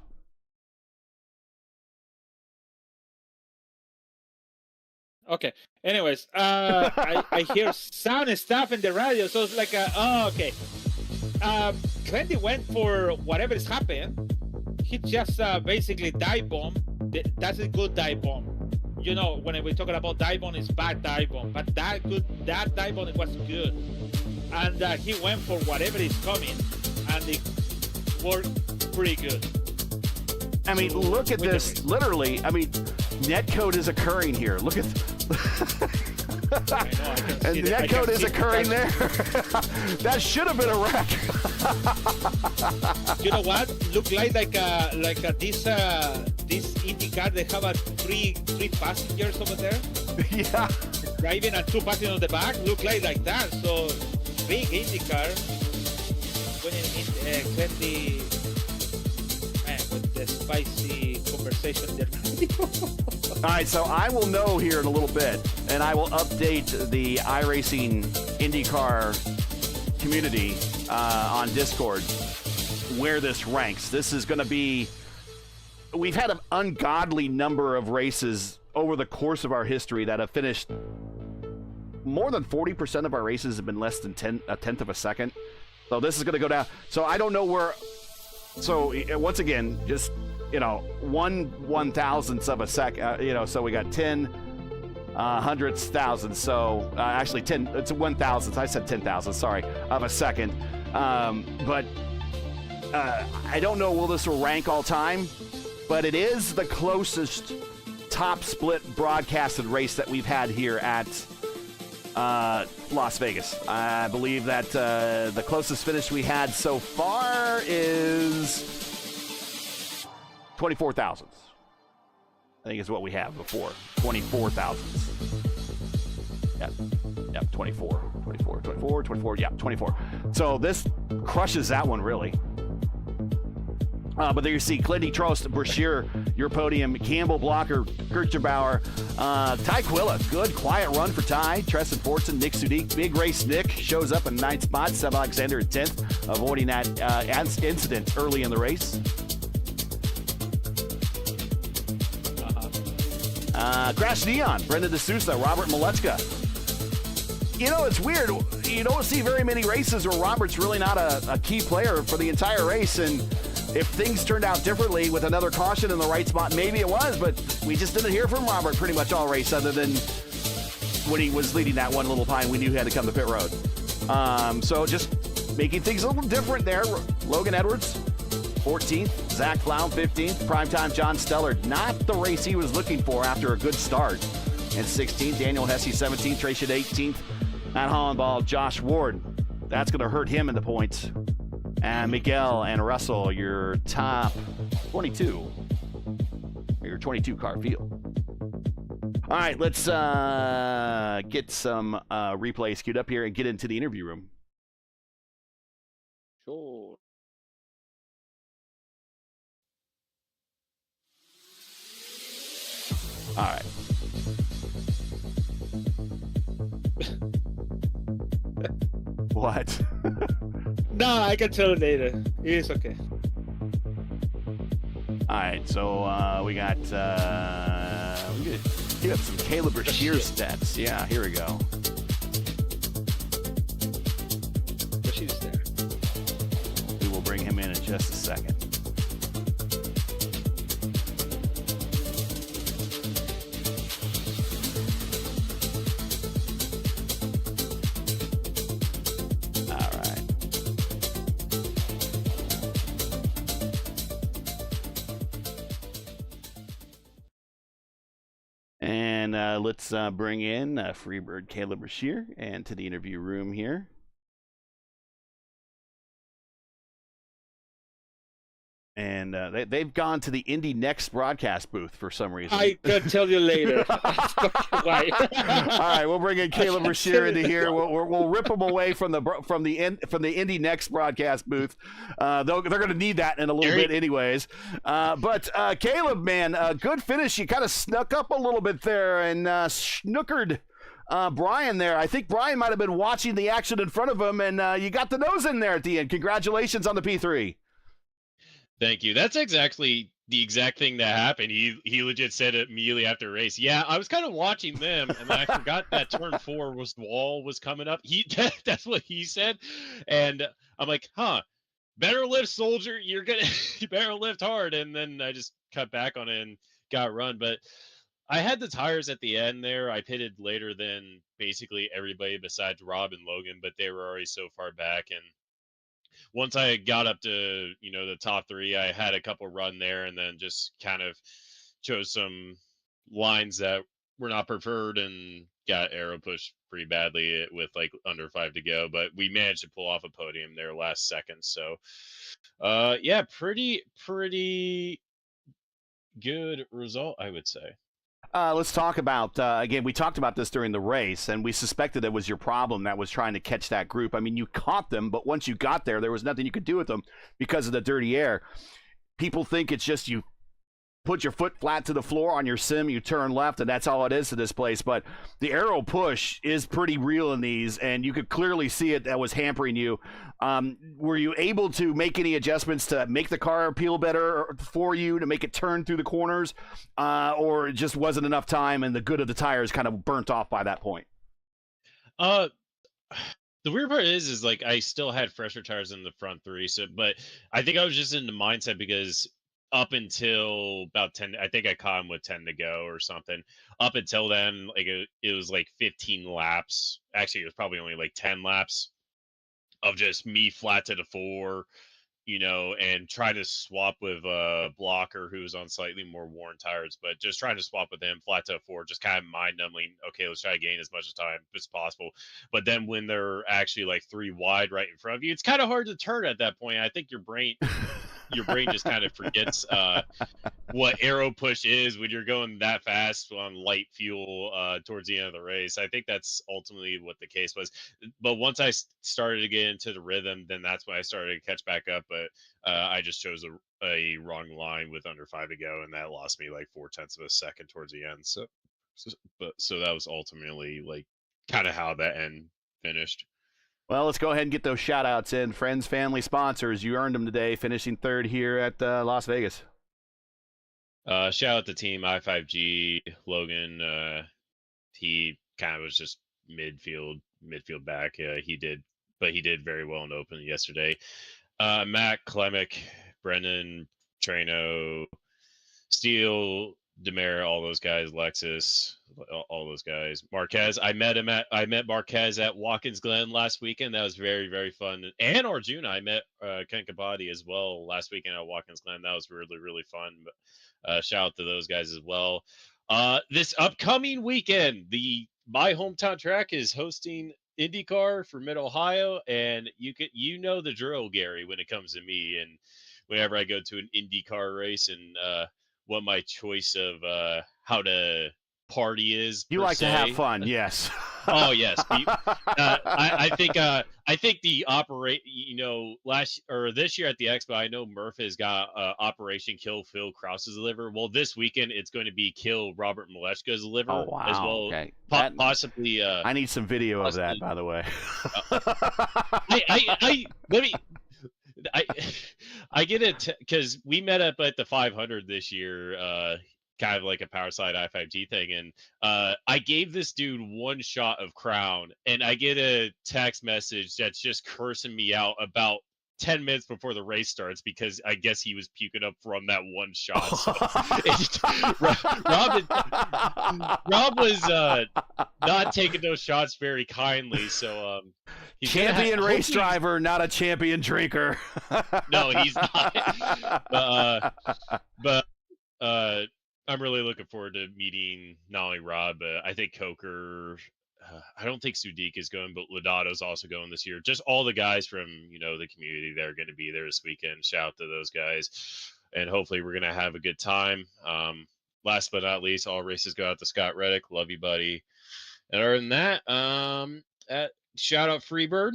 Okay. Anyways, I hear sound stuff in the radio, so it's like, okay. Clindy went for whatever is happening. He just basically dive bomb. That's a good dive bomb. You know, when we're talking about dive bomb, it's bad dive bomb, but that dive bomb was good. And he went for whatever is coming, and it worked pretty good. I mean, look at this. Literally, I mean, netcode is occurring here. Look at. And netcode is occurring there. That should have been a wreck. You know what? Look like this IndyCar. They have three passengers over there. Yeah. Driving and 2 passengers on the back. Look like that. So big IndyCar. Winning Clindy. With the spicy conversation there. All right, so I will know here in a little bit, and I will update the iRacing IndyCar community on Discord where this ranks. This is going to be... We've had an ungodly number of races over the course of our history that have finished... More than 40% of our races have been less than a tenth of a second. So this is going to go down. So I don't know where... So once again, just, 1/1000th of a second, so we got 10 hundredths thousandths. So actually 10, it's 1,000th. I said 10,000, sorry, of a second. But I don't know, will this rank all time, but it is the closest top split broadcasted race that we've had here at Las Vegas. I believe that the closest finish we had so far is 24 thousandths. I think is what we have before. 24 thousandths. Yeah, 24. Yeah, 24. So this crushes that one, really. But there you see Clindy, Tues, Brashear, your podium, Campbell, Blocker, Kirchbauer, Ty Quilla, good quiet run for Ty, Tresson Fortson, Nick Sudik, big race. Nick shows up in 9th spot, Seb Alexander in 10th, avoiding that incident early in the race. Crash Neon, Brendan D'Souza, Robert Malechka. It's weird. You don't see very many races where Robert's really not a key player for the entire race, and if things turned out differently with another caution in the right spot, maybe it was, but we just didn't hear from Robert pretty much all race other than when he was leading that one little time we knew he had to come to pit road. So just making things a little different there. Logan Edwards, 14th. Zach Plow, 15th. Primetime John Stellard, not the race he was looking for after a good start. And 16th, Daniel Hesse, 17th. Trey Shade, 18th. At Hollenball, Josh Ward. That's going to hurt him in the points. And Miguel and Russell, your top 22. Or your 22 car field. All right, let's get some replays queued up here and get into the interview room. Sure. All right. What? No, I can tell later. It's okay. All right, so we got you have some Caleb Brashear stats. Yeah, here we go. She's there. We will bring him in just a second. Let's bring in Freebird Caleb Brashear and to the interview room here. And they've gone to the Indy Next broadcast booth for some reason. I can tell you later. Why? All right, we'll bring in Caleb Brashear into here. We'll rip them away from the Indy Next broadcast booth. They're going to need that in a little bit, anyways. But Caleb, man, good finish. You kind of snuck up a little bit there and snookered Brian there. I think Brian might have been watching the action in front of him, and you got the nose in there at the end. Congratulations on the P3. Thank you. That's exactly the exact thing that happened. He legit said it immediately after the race. Yeah, I was kind of watching them, and then I forgot that turn 4 was the wall was coming up. That's what he said, and I'm like, better lift, soldier. You better lift hard. And then I just cut back on it and got run. But I had the tires at the end there. I pitted later than basically everybody besides Rob and Logan, but they were already so far back. And once I got up to, the top 3, I had a couple run there and then just kind of chose some lines that were not preferred and got aero pushed pretty badly with like under 5 to go. But we managed to pull off a podium there last second. So, yeah, pretty good result, I would say. Let's talk about, again, we talked about this during the race, and we suspected it was your problem that was trying to catch that group. I mean, you caught them, but once you got there was nothing you could do with them because of the dirty air. People think it's just you put your foot flat to the floor on your sim, you turn left, and that's all it is to this place. But the aero push is pretty real in these, and you could clearly see it that was hampering you. Were you able to make any adjustments to make the car peel better for you, to make it turn through the corners, or it just wasn't enough time and the good of the tires kind of burnt off by that point? The weird part is like I still had fresher tires in the front 3, but I think I was just in the mindset because up until about 10, I think I caught him with 10 to go or something. Up until then, like it was like 15 laps. Actually, it was probably only like 10 laps of just me flat to the 4, and try to swap with a blocker who's on slightly more worn tires, but just trying to swap with him flat to 4, just kind of mind numbing. Okay, let's try to gain as much time as possible. But then when they're actually like 3 wide right in front of you, it's kind of hard to turn at that point. I think your brain just kind of forgets what aero push is when you're going that fast on light fuel towards the end of the race. I think that's ultimately what the case was. But once I started to get into the rhythm, then that's when I started to catch back up. But I just chose a wrong line with under 5 to go, and that lost me like 0.4 of a second towards the end. So that was ultimately like kind of how that end finished. Well, let's go ahead and get those shout-outs in. Friends, family, sponsors. You earned them today, finishing 3rd here at Las Vegas. Shout out to Team I5G. Logan, he kind of was just midfield back. He did very well in open yesterday. Matt Klemick, Brennan, Trano, Steele, Demare, all those guys, Lexus, all those guys. Marquez, I met Marquez at Watkins Glen last weekend. That was very, very fun. And Arjuna, I met Ken Kabadi as well last weekend at Watkins Glen. That was really, really fun. But shout out to those guys as well. This upcoming weekend, my hometown track is hosting IndyCar for Mid Ohio, and you know the drill, Gary, when it comes to me and whenever I go to an IndyCar race and what my choice of how to party is. You like to have fun, yes. Oh yes, I think the this year at the Expo, I know Murph has got Operation Kill Phil Krause's liver. Well, this weekend it's going to be Kill Robert Maleshka's liver. Oh wow! As well, okay. Possibly. I need some video of that, by the way. I get it because we met up at the 500 this year, kind of like a Power Slide I5G thing, and I gave this dude one shot of Crown, and I get a text message that's just cursing me out about 10 minutes before the race starts because I guess he was puking up from that one shot. So Rob was not taking those shots very kindly, so he's champion race driver, not a champion drinker. No, he's not. But I'm really looking forward to meeting not only Rob, but I think Coker. I don't think Sudik is going, but Ladato's also going this year. Just all the guys from the community that are going to be there this weekend. Shout out to those guys, and hopefully we're going to have a good time. Last but not least, all races go out to Scott Reddick. Love you, buddy. And other than that, shout out Freebird.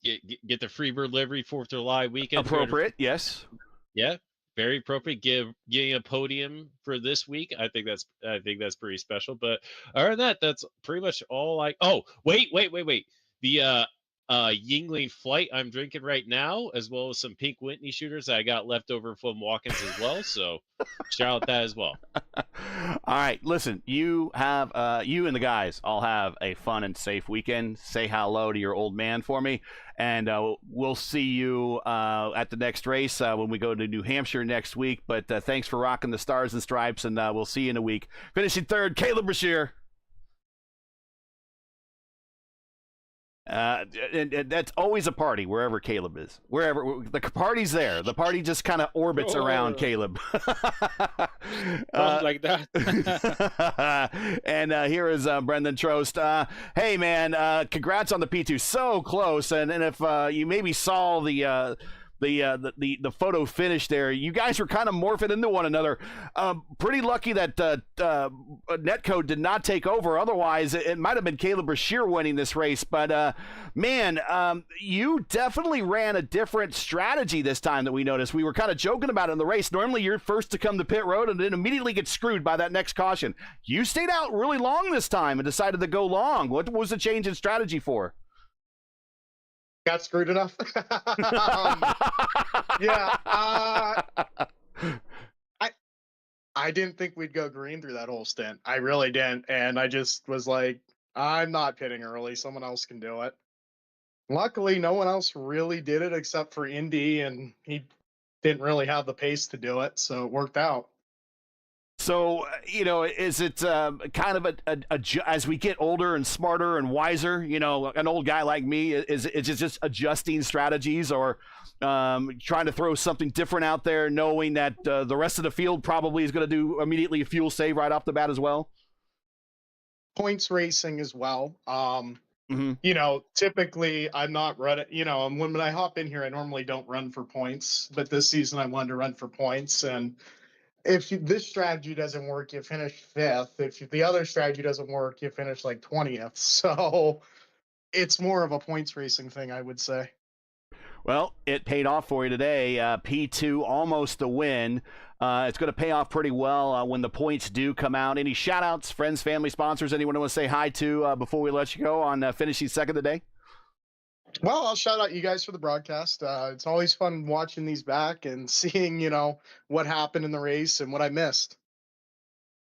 Get the Freebird livery 4th of July weekend. Appropriate, yes. Yeah. Very appropriate. Getting a podium for this week. I think that's pretty special. But other than that, that's pretty much all. Oh, wait. The Yingling Flight I'm drinking right now, as well as some Pink Whitney shooters that I got left over from walk-ins as well. So shout out that as well. All right, listen. You and the guys all have a fun and safe weekend. Say hello to your old man for me. And we'll see you at the next race when we go to New Hampshire next week. But thanks for rocking the Stars and Stripes, and we'll see you in a week. Finishing third, Caleb Brashear. And that's always a party wherever Caleb is. Wherever the party's there, the party just kind of orbits around Caleb. Like that. And here is Brendan Trost. Hey man, congrats on the P2. So close. And if you maybe saw the photo finish there, you guys were kind of morphing into one another. Pretty lucky that Netcode did not take over. Otherwise, it might have been Caleb Brashear winning this race. But man, you definitely ran a different strategy this time that we noticed. We were kind of joking about it in the race. Normally, you're first to come to pit road and then immediately get screwed by that next caution. You stayed out really long this time and decided to go long. What was the change in strategy for? Got screwed enough. I didn't think we'd go green through that whole stint. I really didn't, and I just was like, I'm not pitting early. Someone else can do it. Luckily, no one else really did it except for Indy, and he didn't really have the pace to do it, so it worked out. So, is it kind of as we get older and smarter and wiser, an old guy like me, is it just adjusting strategies or trying to throw something different out there, knowing that the rest of the field probably is going to do immediately a fuel save right off the bat as well? Points racing as well. Mm-hmm. Typically I'm not running, when I hop in here, I normally don't run for points, but this season I wanted to run for points. And if this strategy doesn't work, you finish 5th. If the other strategy doesn't work, you finish like 20th. So it's more of a points racing thing, I would say. Well, it paid off for you today. P2, almost a win. It's going to pay off pretty well when the points do come out. Any shout-outs, friends, family, sponsors, anyone want to say hi to before we let you go on finishing second today? Well, I'll shout out you guys for the broadcast. It's always fun watching these back and seeing, what happened in the race and what I missed.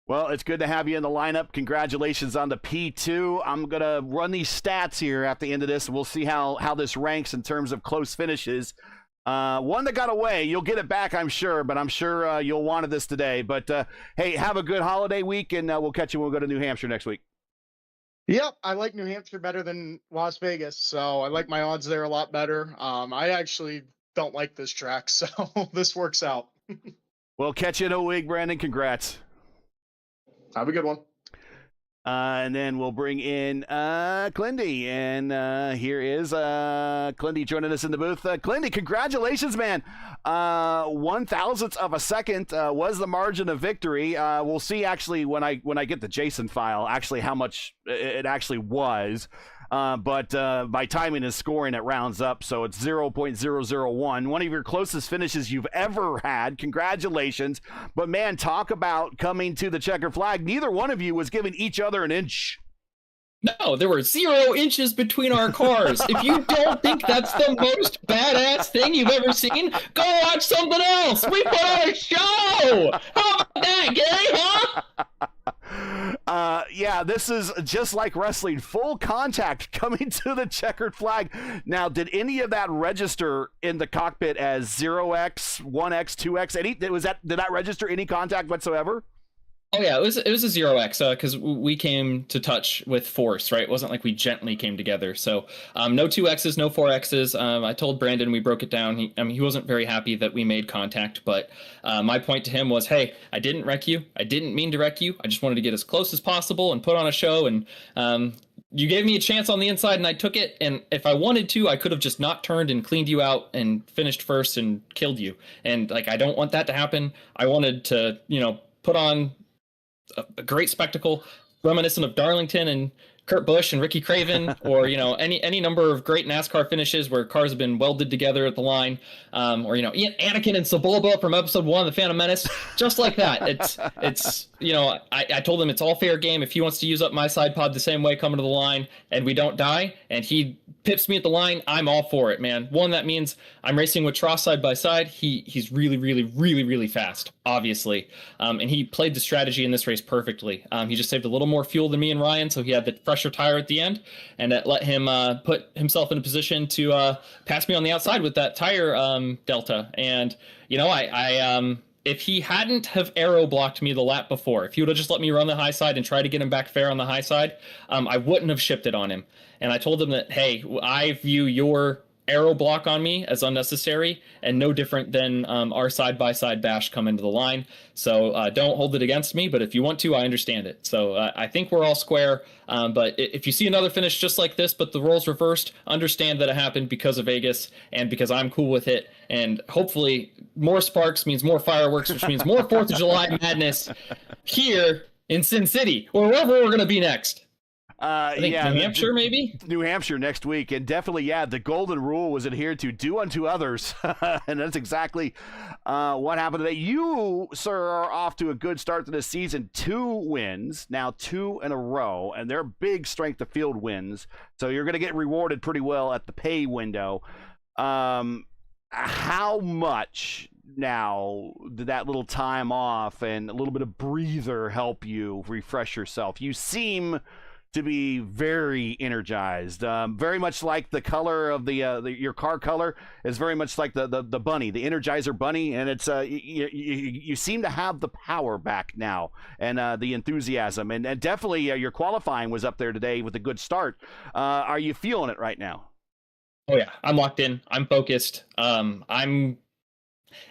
Well, it's good to have you in the lineup. Congratulations on the P2. I'm going to run these stats here at the end of this. We'll see how this ranks in terms of close finishes. One that got away. You'll get it back, I'm sure, but I'm sure you'll want this today. But hey, have a good holiday week, and we'll catch you when we go to New Hampshire next week. Yep, I like New Hampshire better than Las Vegas, so I like my odds there a lot better. I actually don't like this track, so this works out. We'll catch you in a week, Brandon. Congrats. Have a good one. And then we'll bring in Clindy. And here is Clindy joining us in the booth. Clindy, congratulations, man. 1,000th of a second was the margin of victory. We'll see actually when I get the JSON file actually how much it actually was. But by timing and scoring, it rounds up, so it's 0.001. One of your closest finishes you've ever had. Congratulations. But, man, talk about coming to the checkered flag. Neither one of you was giving each other an inch. No, there were 0 inches between our cars. If you don't think that's the most badass thing you've ever seen, go watch something else. We put on a show. How about that, Gary, huh? Yeah, this is just like wrestling. Full contact coming to the checkered flag. Now, did any of that register in the cockpit as 0x, 1x, 2x? Did that register any contact whatsoever? Oh yeah, it was a 0x because we came to touch with force, right? It wasn't like we gently came together. So no 2x's, no 4x's. I told Brandon, we broke it down. He wasn't very happy that we made contact, but my point to him was, hey, I didn't wreck you. I didn't mean to wreck you. I just wanted to get as close as possible and put on a show. And you gave me a chance on the inside and I took it. And if I wanted to, I could have just not turned and cleaned you out and finished first and killed you. And like, I don't want that to happen. I wanted to, put on a great spectacle reminiscent of Darlington and Kurt Busch and Ricky Craven, or any number of great NASCAR finishes where cars have been welded together at the line, or Anakin and Sebulba from episode 1 of the Phantom Menace, just like that. It's I told him it's all fair game. If he wants to use up my side pod the same way coming to the line and we don't die and he pips me at the line, I'm all for it, man. One, that means I'm racing with Tross side by side. He's really, really, really, really fast, obviously, and he played the strategy in this race perfectly. He just saved a little more fuel than me and Ryan, so he had the fresher tire at the end, and that let him put himself in a position to pass me on the outside with that tire delta. And if he hadn't have aero blocked me the lap before, if he would have just let me run the high side and try to get him back fair on the high side, I wouldn't have shipped it on him. And I told him that, hey, I view your aero block on me as unnecessary and no different than our side-by-side bash come into the line. So don't hold it against me, but if you want to, I understand it. So I think we're all square. But if you see another finish just like this, but the roles reversed, understand that it happened because of Vegas and because I'm cool with it. And hopefully more sparks means more fireworks, which means more 4th of July madness here in Sin City or wherever we're going to be next. I think New Hampshire, maybe? New Hampshire next week. And definitely, the golden rule was adhered to: do unto others. And that's exactly what happened today. You, sir, are off to a good start to this season. 2 wins, now 2 in a row, and they're big strength of field wins. So you're going to get rewarded pretty well at the pay window. How much now did that little time off and a little bit of breather help you refresh yourself? You seem to be very energized, very much like the color of your car color is very much like the bunny, the Energizer bunny, and it's you seem to have the power back now and the enthusiasm, and definitely your qualifying was up there today with a good start. Are you feeling it right now? Oh yeah, I'm locked in. I'm focused.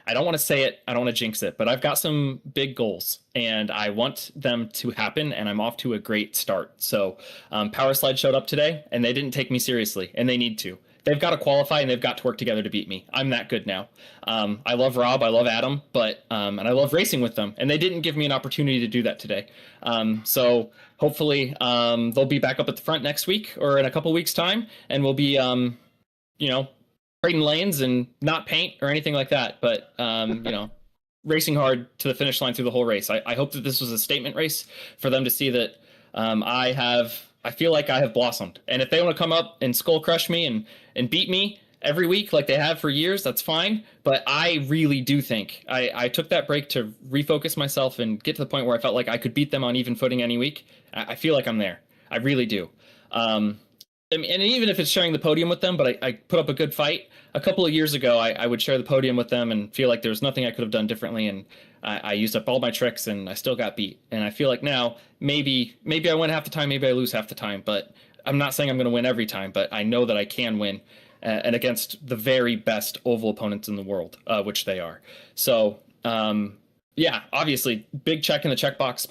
I don't want to say it, I don't want to jinx it, but I've got some big goals and I want them to happen, and I'm off to a great start. So Power Slide showed up today and they didn't take me seriously, and they need to. They've got to qualify and they've got to work together to beat me. I'm that good now. I love Rob, I love Adam, but and I love racing with them, and they didn't give me an opportunity to do that today. So hopefully they'll be back up at the front next week or in a couple weeks' time, and we'll be trading lanes and not paint or anything like that, but racing hard to the finish line through the whole race. I hope that this was a statement race for them to see that I feel like I have blossomed. And if they want to come up and skull crush me and beat me every week like they have for years, that's fine. But I really do think I took that break to refocus myself and get to the point where I felt like I could beat them on even footing any week. I feel like I'm there. I really do. I mean, and even if it's sharing the podium with them, but I put up a good fight. A couple of years ago, I would share the podium with them and feel like there was nothing I could have done differently. And I used up all my tricks and I still got beat. And I feel like now maybe I win half the time, maybe I lose half the time. But I'm not saying I'm going to win every time, but I know that I can win and against the very best oval opponents in the world, which they are. So, yeah, obviously, big check in the checkbox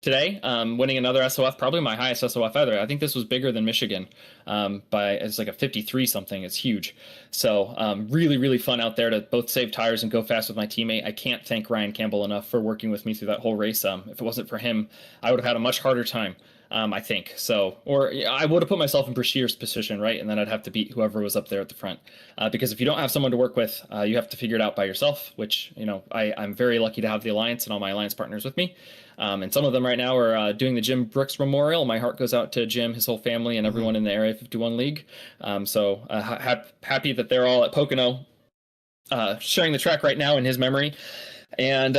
today, winning another SOF, probably my highest SOF ever. I think this was bigger than Michigan it's like a 53 something. It's huge. So really, really fun out there to both save tires and go fast with my teammate. I can't thank Ryan Campbell enough for working with me through that whole race. If it wasn't for him, I would have had a much harder time. I think so, or I would have put myself in Brashear's position, right? And then I'd have to beat whoever was up there at the front. Because if you don't have someone to work with, you have to figure it out by yourself, which, I'm very lucky to have the Alliance and all my Alliance partners with me. And some of them right now are doing the Jim Brooks Memorial. My heart goes out to Jim, his whole family, and everyone in the Area 51 League. So happy that they're all at Pocono sharing the track right now in his memory. And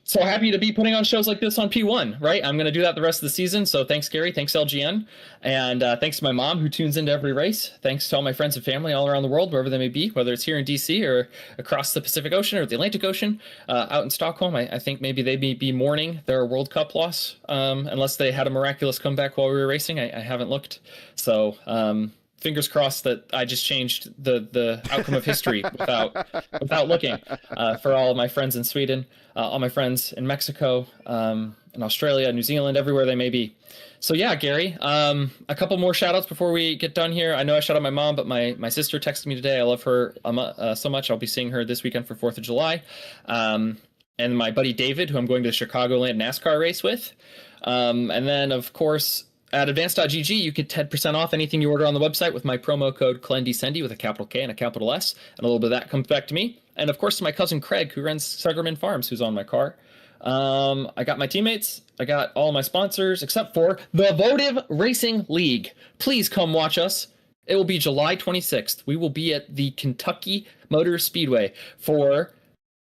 so happy to be putting on shows like this on P1, right? I'm going to do that the rest of the season. So thanks, Gary. Thanks, LGN. And thanks to my mom who tunes into every race. Thanks to all my friends and family all around the world, wherever they may be, whether it's here in DC or across the Pacific Ocean or the Atlantic Ocean, out in Stockholm. I think maybe they may be mourning their World Cup loss, unless they had a miraculous comeback while we were racing. I haven't looked. So fingers crossed that I just changed the outcome of history without looking for all of my friends in Sweden, all my friends in Mexico, in Australia, New Zealand, everywhere they may be. So yeah, Gary, a couple more shout outs before we get done here. I know I shout out my mom, but my sister texted me today. I love her so much. I'll be seeing her this weekend for 4th of July. And my buddy David, who I'm going to the Chicagoland NASCAR race with. And then, of course, at advanced.gg, you get 10% off anything you order on the website with my promo code CLENDYSENDY with a capital K and a capital S. And a little bit of that comes back to me. And of course, to my cousin Craig, who runs Sugarman Farms, who's on my car. I got my teammates. I got all my sponsors, except for the Votive Racing League. Please come watch us. It will be July 26th. We will be at the Kentucky Motor Speedway for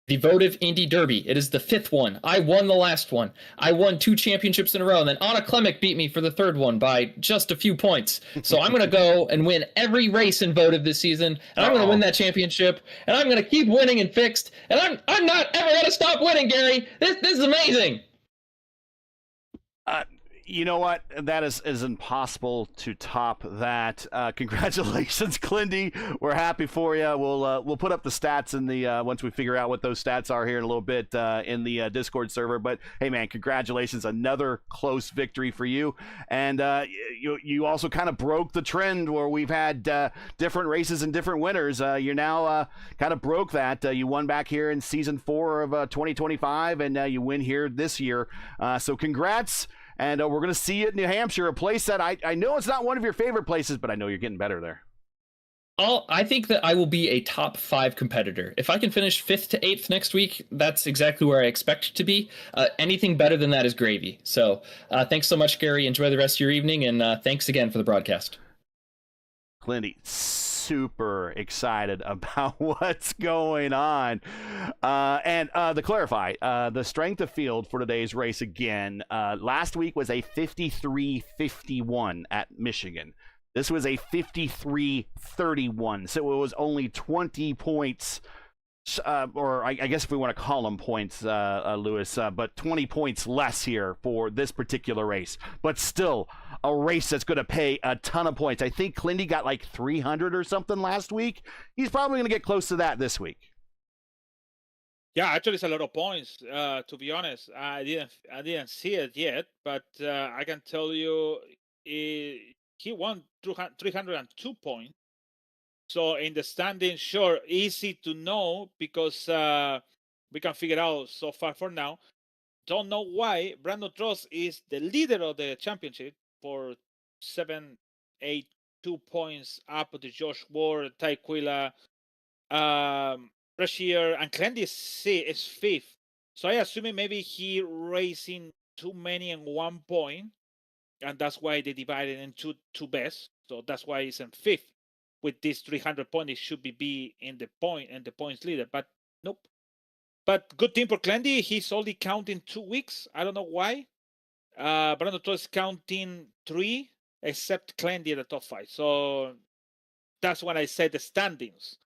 the Votive Indy Derby. It is the 5th one. I won the last one. I won 2 championships in a row, and then Anna Klemic beat me for the 3rd one by just a few points. So I'm going to go and win every race in Votive this season, and I'm going to win that championship, and I'm going to keep winning in fixed, and I'm not ever going to stop winning, Gary. This is amazing. You know what? That is impossible to top that. Congratulations, Clindy. We're happy for you. We'll put up the stats in the once we figure out what those stats are here in a little bit in the Discord server. But hey, man, congratulations! Another close victory for you. And you also kind of broke the trend where we've had different races and different winners. You now kind of broke that. You won back here in season 4 of 2025, and you win here this year. So congrats. And we're going to see you at New Hampshire, a place that I know it's not one of your favorite places, but I know you're getting better there. I think that I will be a top 5 competitor. If I can finish 5th to 8th next week, that's exactly where I expect to be. Anything better than that is gravy. So thanks so much, Gary. Enjoy the rest of your evening, and thanks again for the broadcast. Clindy, super excited about what's going on. And to clarify, the strength of field for today's race again, last week was a 53-51 at Michigan. This was a 53-31, so it was only 20 points, or I guess if we want to call them points, Lewis, but 20 points less here for this particular race. But still, a race that's going to pay a ton of points. I think Clindy got like 300 or something last week. He's probably going to get close to that this week. Yeah, actually, it's a lot of points. To be honest, I didn't see it yet, but I can tell you, he won 302 points. So in the standing, sure, easy to know because we can figure out so far for now. Don't know why Brandon Trost is the leader of the championship for 782 points up to Josh Ward, Ty Quilla, Brashear, and Clendy is 5th. So I assume maybe he racing too many in 1 point, and that's why they divided into 2 best. So that's why he's in 5th. With this 300 points, it should be in the points leader, but nope. But good thing for Clendy, he's only counting 2 weeks. I don't know why. Brandon Trost is counting 3. except Clendy in the top 5. So that's when I said the standings.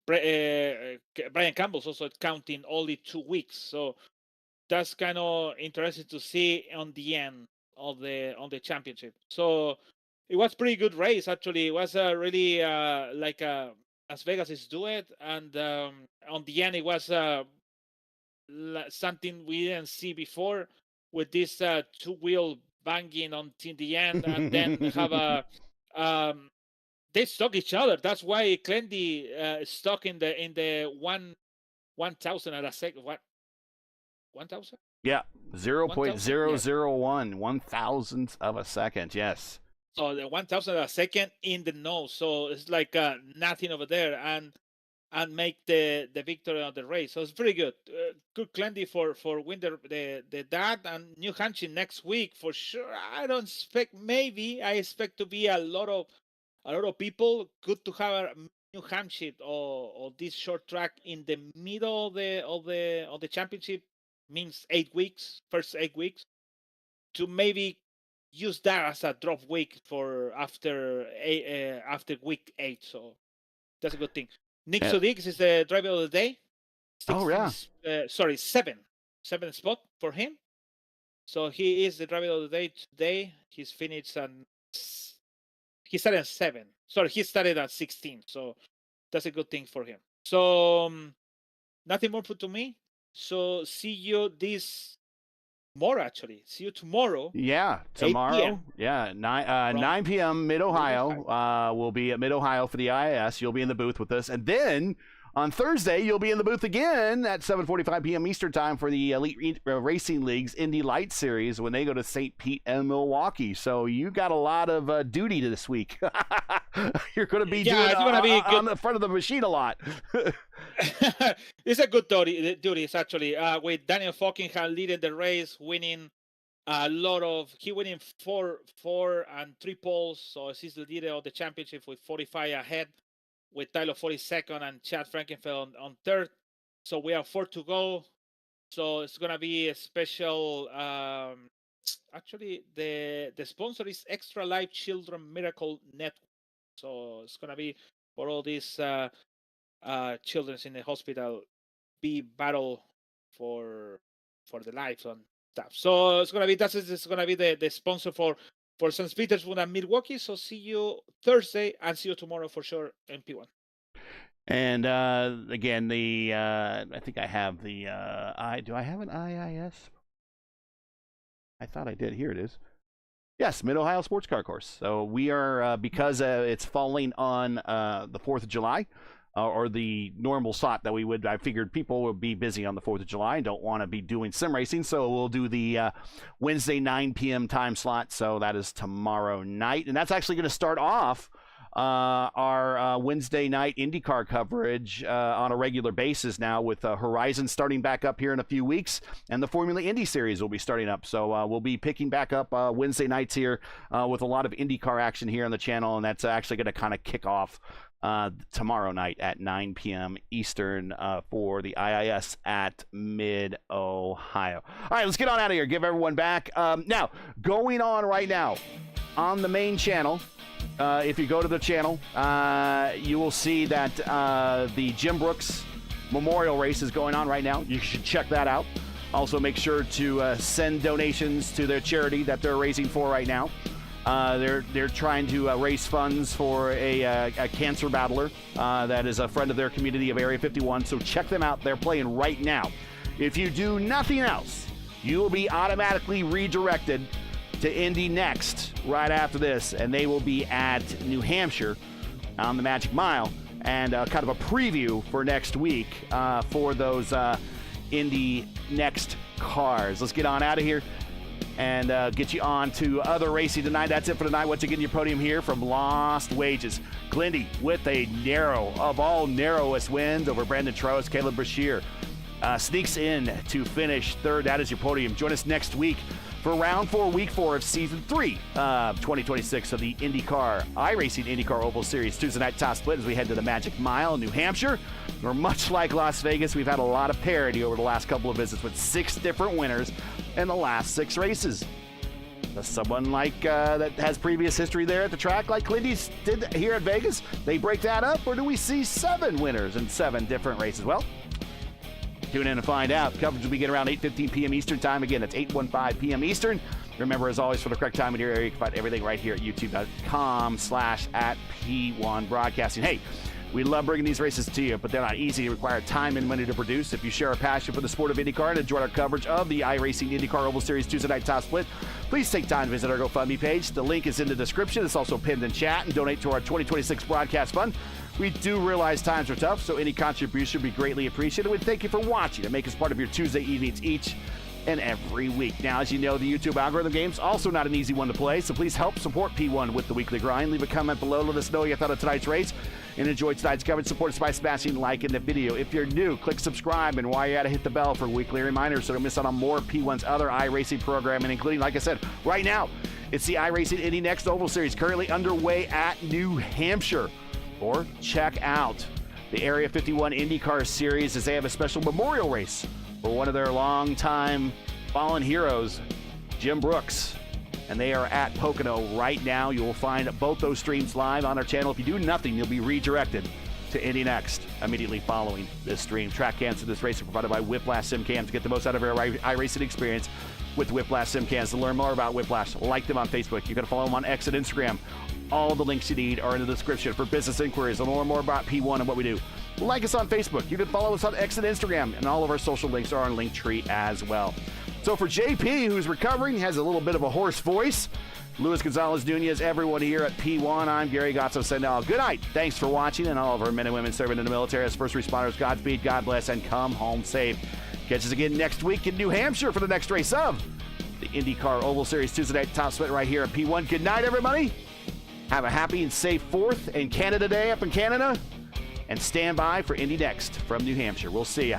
Brian Campbell's also counting only 2 weeks. So that's kind of interesting to see on the end of the championship. So it was pretty good race, actually. It was really like Las Vegas is do it, and on the end it was something we didn't see before, with this two-wheel banging until the end, and then have a they stuck each other. That's why Clendy stuck in the 1,000 at a second. What? 1,000? Yeah, 0.001, 1,000th of a second. Yes. So the 1,000 a second in the nose. So it's like nothing over there, and make the victory of the race. So it's pretty good. Good Clendy for win the that, and New Hampshire next week for sure. I don't expect. Maybe I expect to be a lot of people. Good to have a New Hampshire or this short track in the middle of the championship. Means 8 weeks, first 8 weeks, to maybe use that as a drop week for after week 8. So that's a good thing. Nick Sodix is the driver of the day. 7 spot for him. So he is the driver of the day today. He's finished and he started at 7. Sorry, he started at 16. So that's a good thing for him. So nothing more to me. So see you actually. See you tomorrow. Yeah, tomorrow. Yeah, 9 p.m. Mid-Ohio. We'll be at Mid-Ohio for the IIS. You'll be in the booth with us. And then on Thursday, you'll be in the booth again at 7:45 p.m. Eastern Time for the Elite Racing League's Indy Light Series when they go to St. Pete and Milwaukee. So you got a lot of duty this week. You're going to be on the front of the machine a lot. It's a good duty. It's actually with Daniel Falkingham leading the race, winning a lot of. He winning 4 and 3 poles. So he's the leader of the championship with 45 ahead, with Tyler 42nd and Chad Frankenfeld on 3rd. So we have 4 to go. So it's gonna be a special. Actually, the sponsor is Extra Life Children Miracle Network. So it's gonna be for all these children in the hospital be battle for the lives and stuff. So it's gonna be the sponsor for St. Petersburg and Milwaukee. So see you Thursday and see you tomorrow for sure in P1. And again, I think I have the do I have an IIS? I thought I did. Here it is. Yes, Mid-Ohio Sports Car Course. So we are, because it's falling on the 4th of July, or the normal slot that I figured people would be busy on the 4th of July and don't want to be doing sim racing. So we'll do the Wednesday 9 p.m. time slot. So that is tomorrow night. And that's actually going to start off our Wednesday night IndyCar coverage on a regular basis now, with Horizon starting back up here in a few weeks, and the Formula Indy series will be starting up. So we'll be picking back up Wednesday nights here with a lot of IndyCar action here on the channel, and that's actually going to kind of kick off tomorrow night at 9 p.m. Eastern for the IIS at Mid-Ohio. All right, let's get on out of here. Give everyone back. Now, going on right now on the main channel, if you go to the channel, you will see that the Jim Brooks Memorial Race is going on right now. You should check that out. Also, make sure to send donations to their charity that they're raising for right now. They're trying to raise funds for a cancer battler that is a friend of their community of Area 51. So check them out. They're playing right now. If you do nothing else, you will be automatically redirected to Indy next right after this, and they will be at New Hampshire on the Magic Mile, and kind of a preview for next week for those Indy next cars. Let's get on out of here and get you on to other racing tonight. That's it for tonight. Once again, your podium here from Lost Wages. Glindy with a narrow of all narrowest wins over Brandon Trost. Caleb Brashear sneaks in to finish 3rd. That is your podium. Join us next week for round 4, week 4 of season 3 2026 of the IndyCar iRacing IndyCar Oval Series. Tuesday night top split as we head to the Magic Mile in New Hampshire. We're much like Las Vegas. We've had a lot of parity over the last couple of visits with 6 different winners in the last 6 races. someone like that has previous history there at the track, like Clindy's did here at Vegas, they break that up, or do we see 7 winners in 7 different races? Well, tune in and find out. Coverage will begin around 8:15 p.m. Eastern time. Again, it's 8:15 p.m. Eastern. Remember, as always, for the correct time in your area, you can find everything right here at youtube.com/@P1 Broadcasting. Hey, we love bringing these races to you, but they're not easy. They require time and money to produce. If you share a passion for the sport of IndyCar and enjoy our coverage of the iRacing IndyCar Oval Series Tuesday night top split, please take time to visit our GoFundMe page. The link is in the description. It's also pinned in chat, and donate to our 2026 broadcast fund. We do realize times are tough, so any contribution would be greatly appreciated. We thank you for watching and make us part of your Tuesday evenings each and every week. Now, as you know, the YouTube algorithm game's also not an easy one to play, so please help support P1 with the weekly grind. Leave a comment below. Let us know what you thought of tonight's race and enjoy tonight's coverage. Support us by smashing like in the video. If you're new, click subscribe, and while you're at it, hit the bell for weekly reminders so don't miss out on more P1's other iRacing programming, including, like I said, right now, it's the iRacing Indy Next Oval Series currently underway at New Hampshire. Or check out the Area 51 IndyCar Series as they have a special memorial race for one of their longtime fallen heroes, Jim Brooks. And they are at Pocono right now. You will find both those streams live on our channel. If you do nothing, you'll be redirected to Indy Next immediately following this stream. Track cams for this race are provided by Whiplash Sim Cams. Get the most out of your iRacing experience with Whiplash Sim Cams. To learn more about Whiplash, like them on Facebook. You can follow them on X and Instagram. All the links you need are in the description. For business inquiries and learn more about P1 and what we do, like us on Facebook. You can follow us on X and Instagram, and all of our social links are on Linktree as well. So for JP, who's recovering, he has a little bit of a hoarse voice, Luis Gonzalez Nunez, everyone here at P1, I'm Gary Gatso-Sendal. Good night. Thanks for watching, and all of our men and women serving in the military as first responders, Godspeed, God bless, and come home safe. Catch us again next week in New Hampshire for the next race of the IndyCar Oval Series Tuesday night top split right here at P1. Good night, everybody. Have a happy and safe 4th and Canada Day up in Canada. And stand by for Indy Next from New Hampshire. We'll see ya.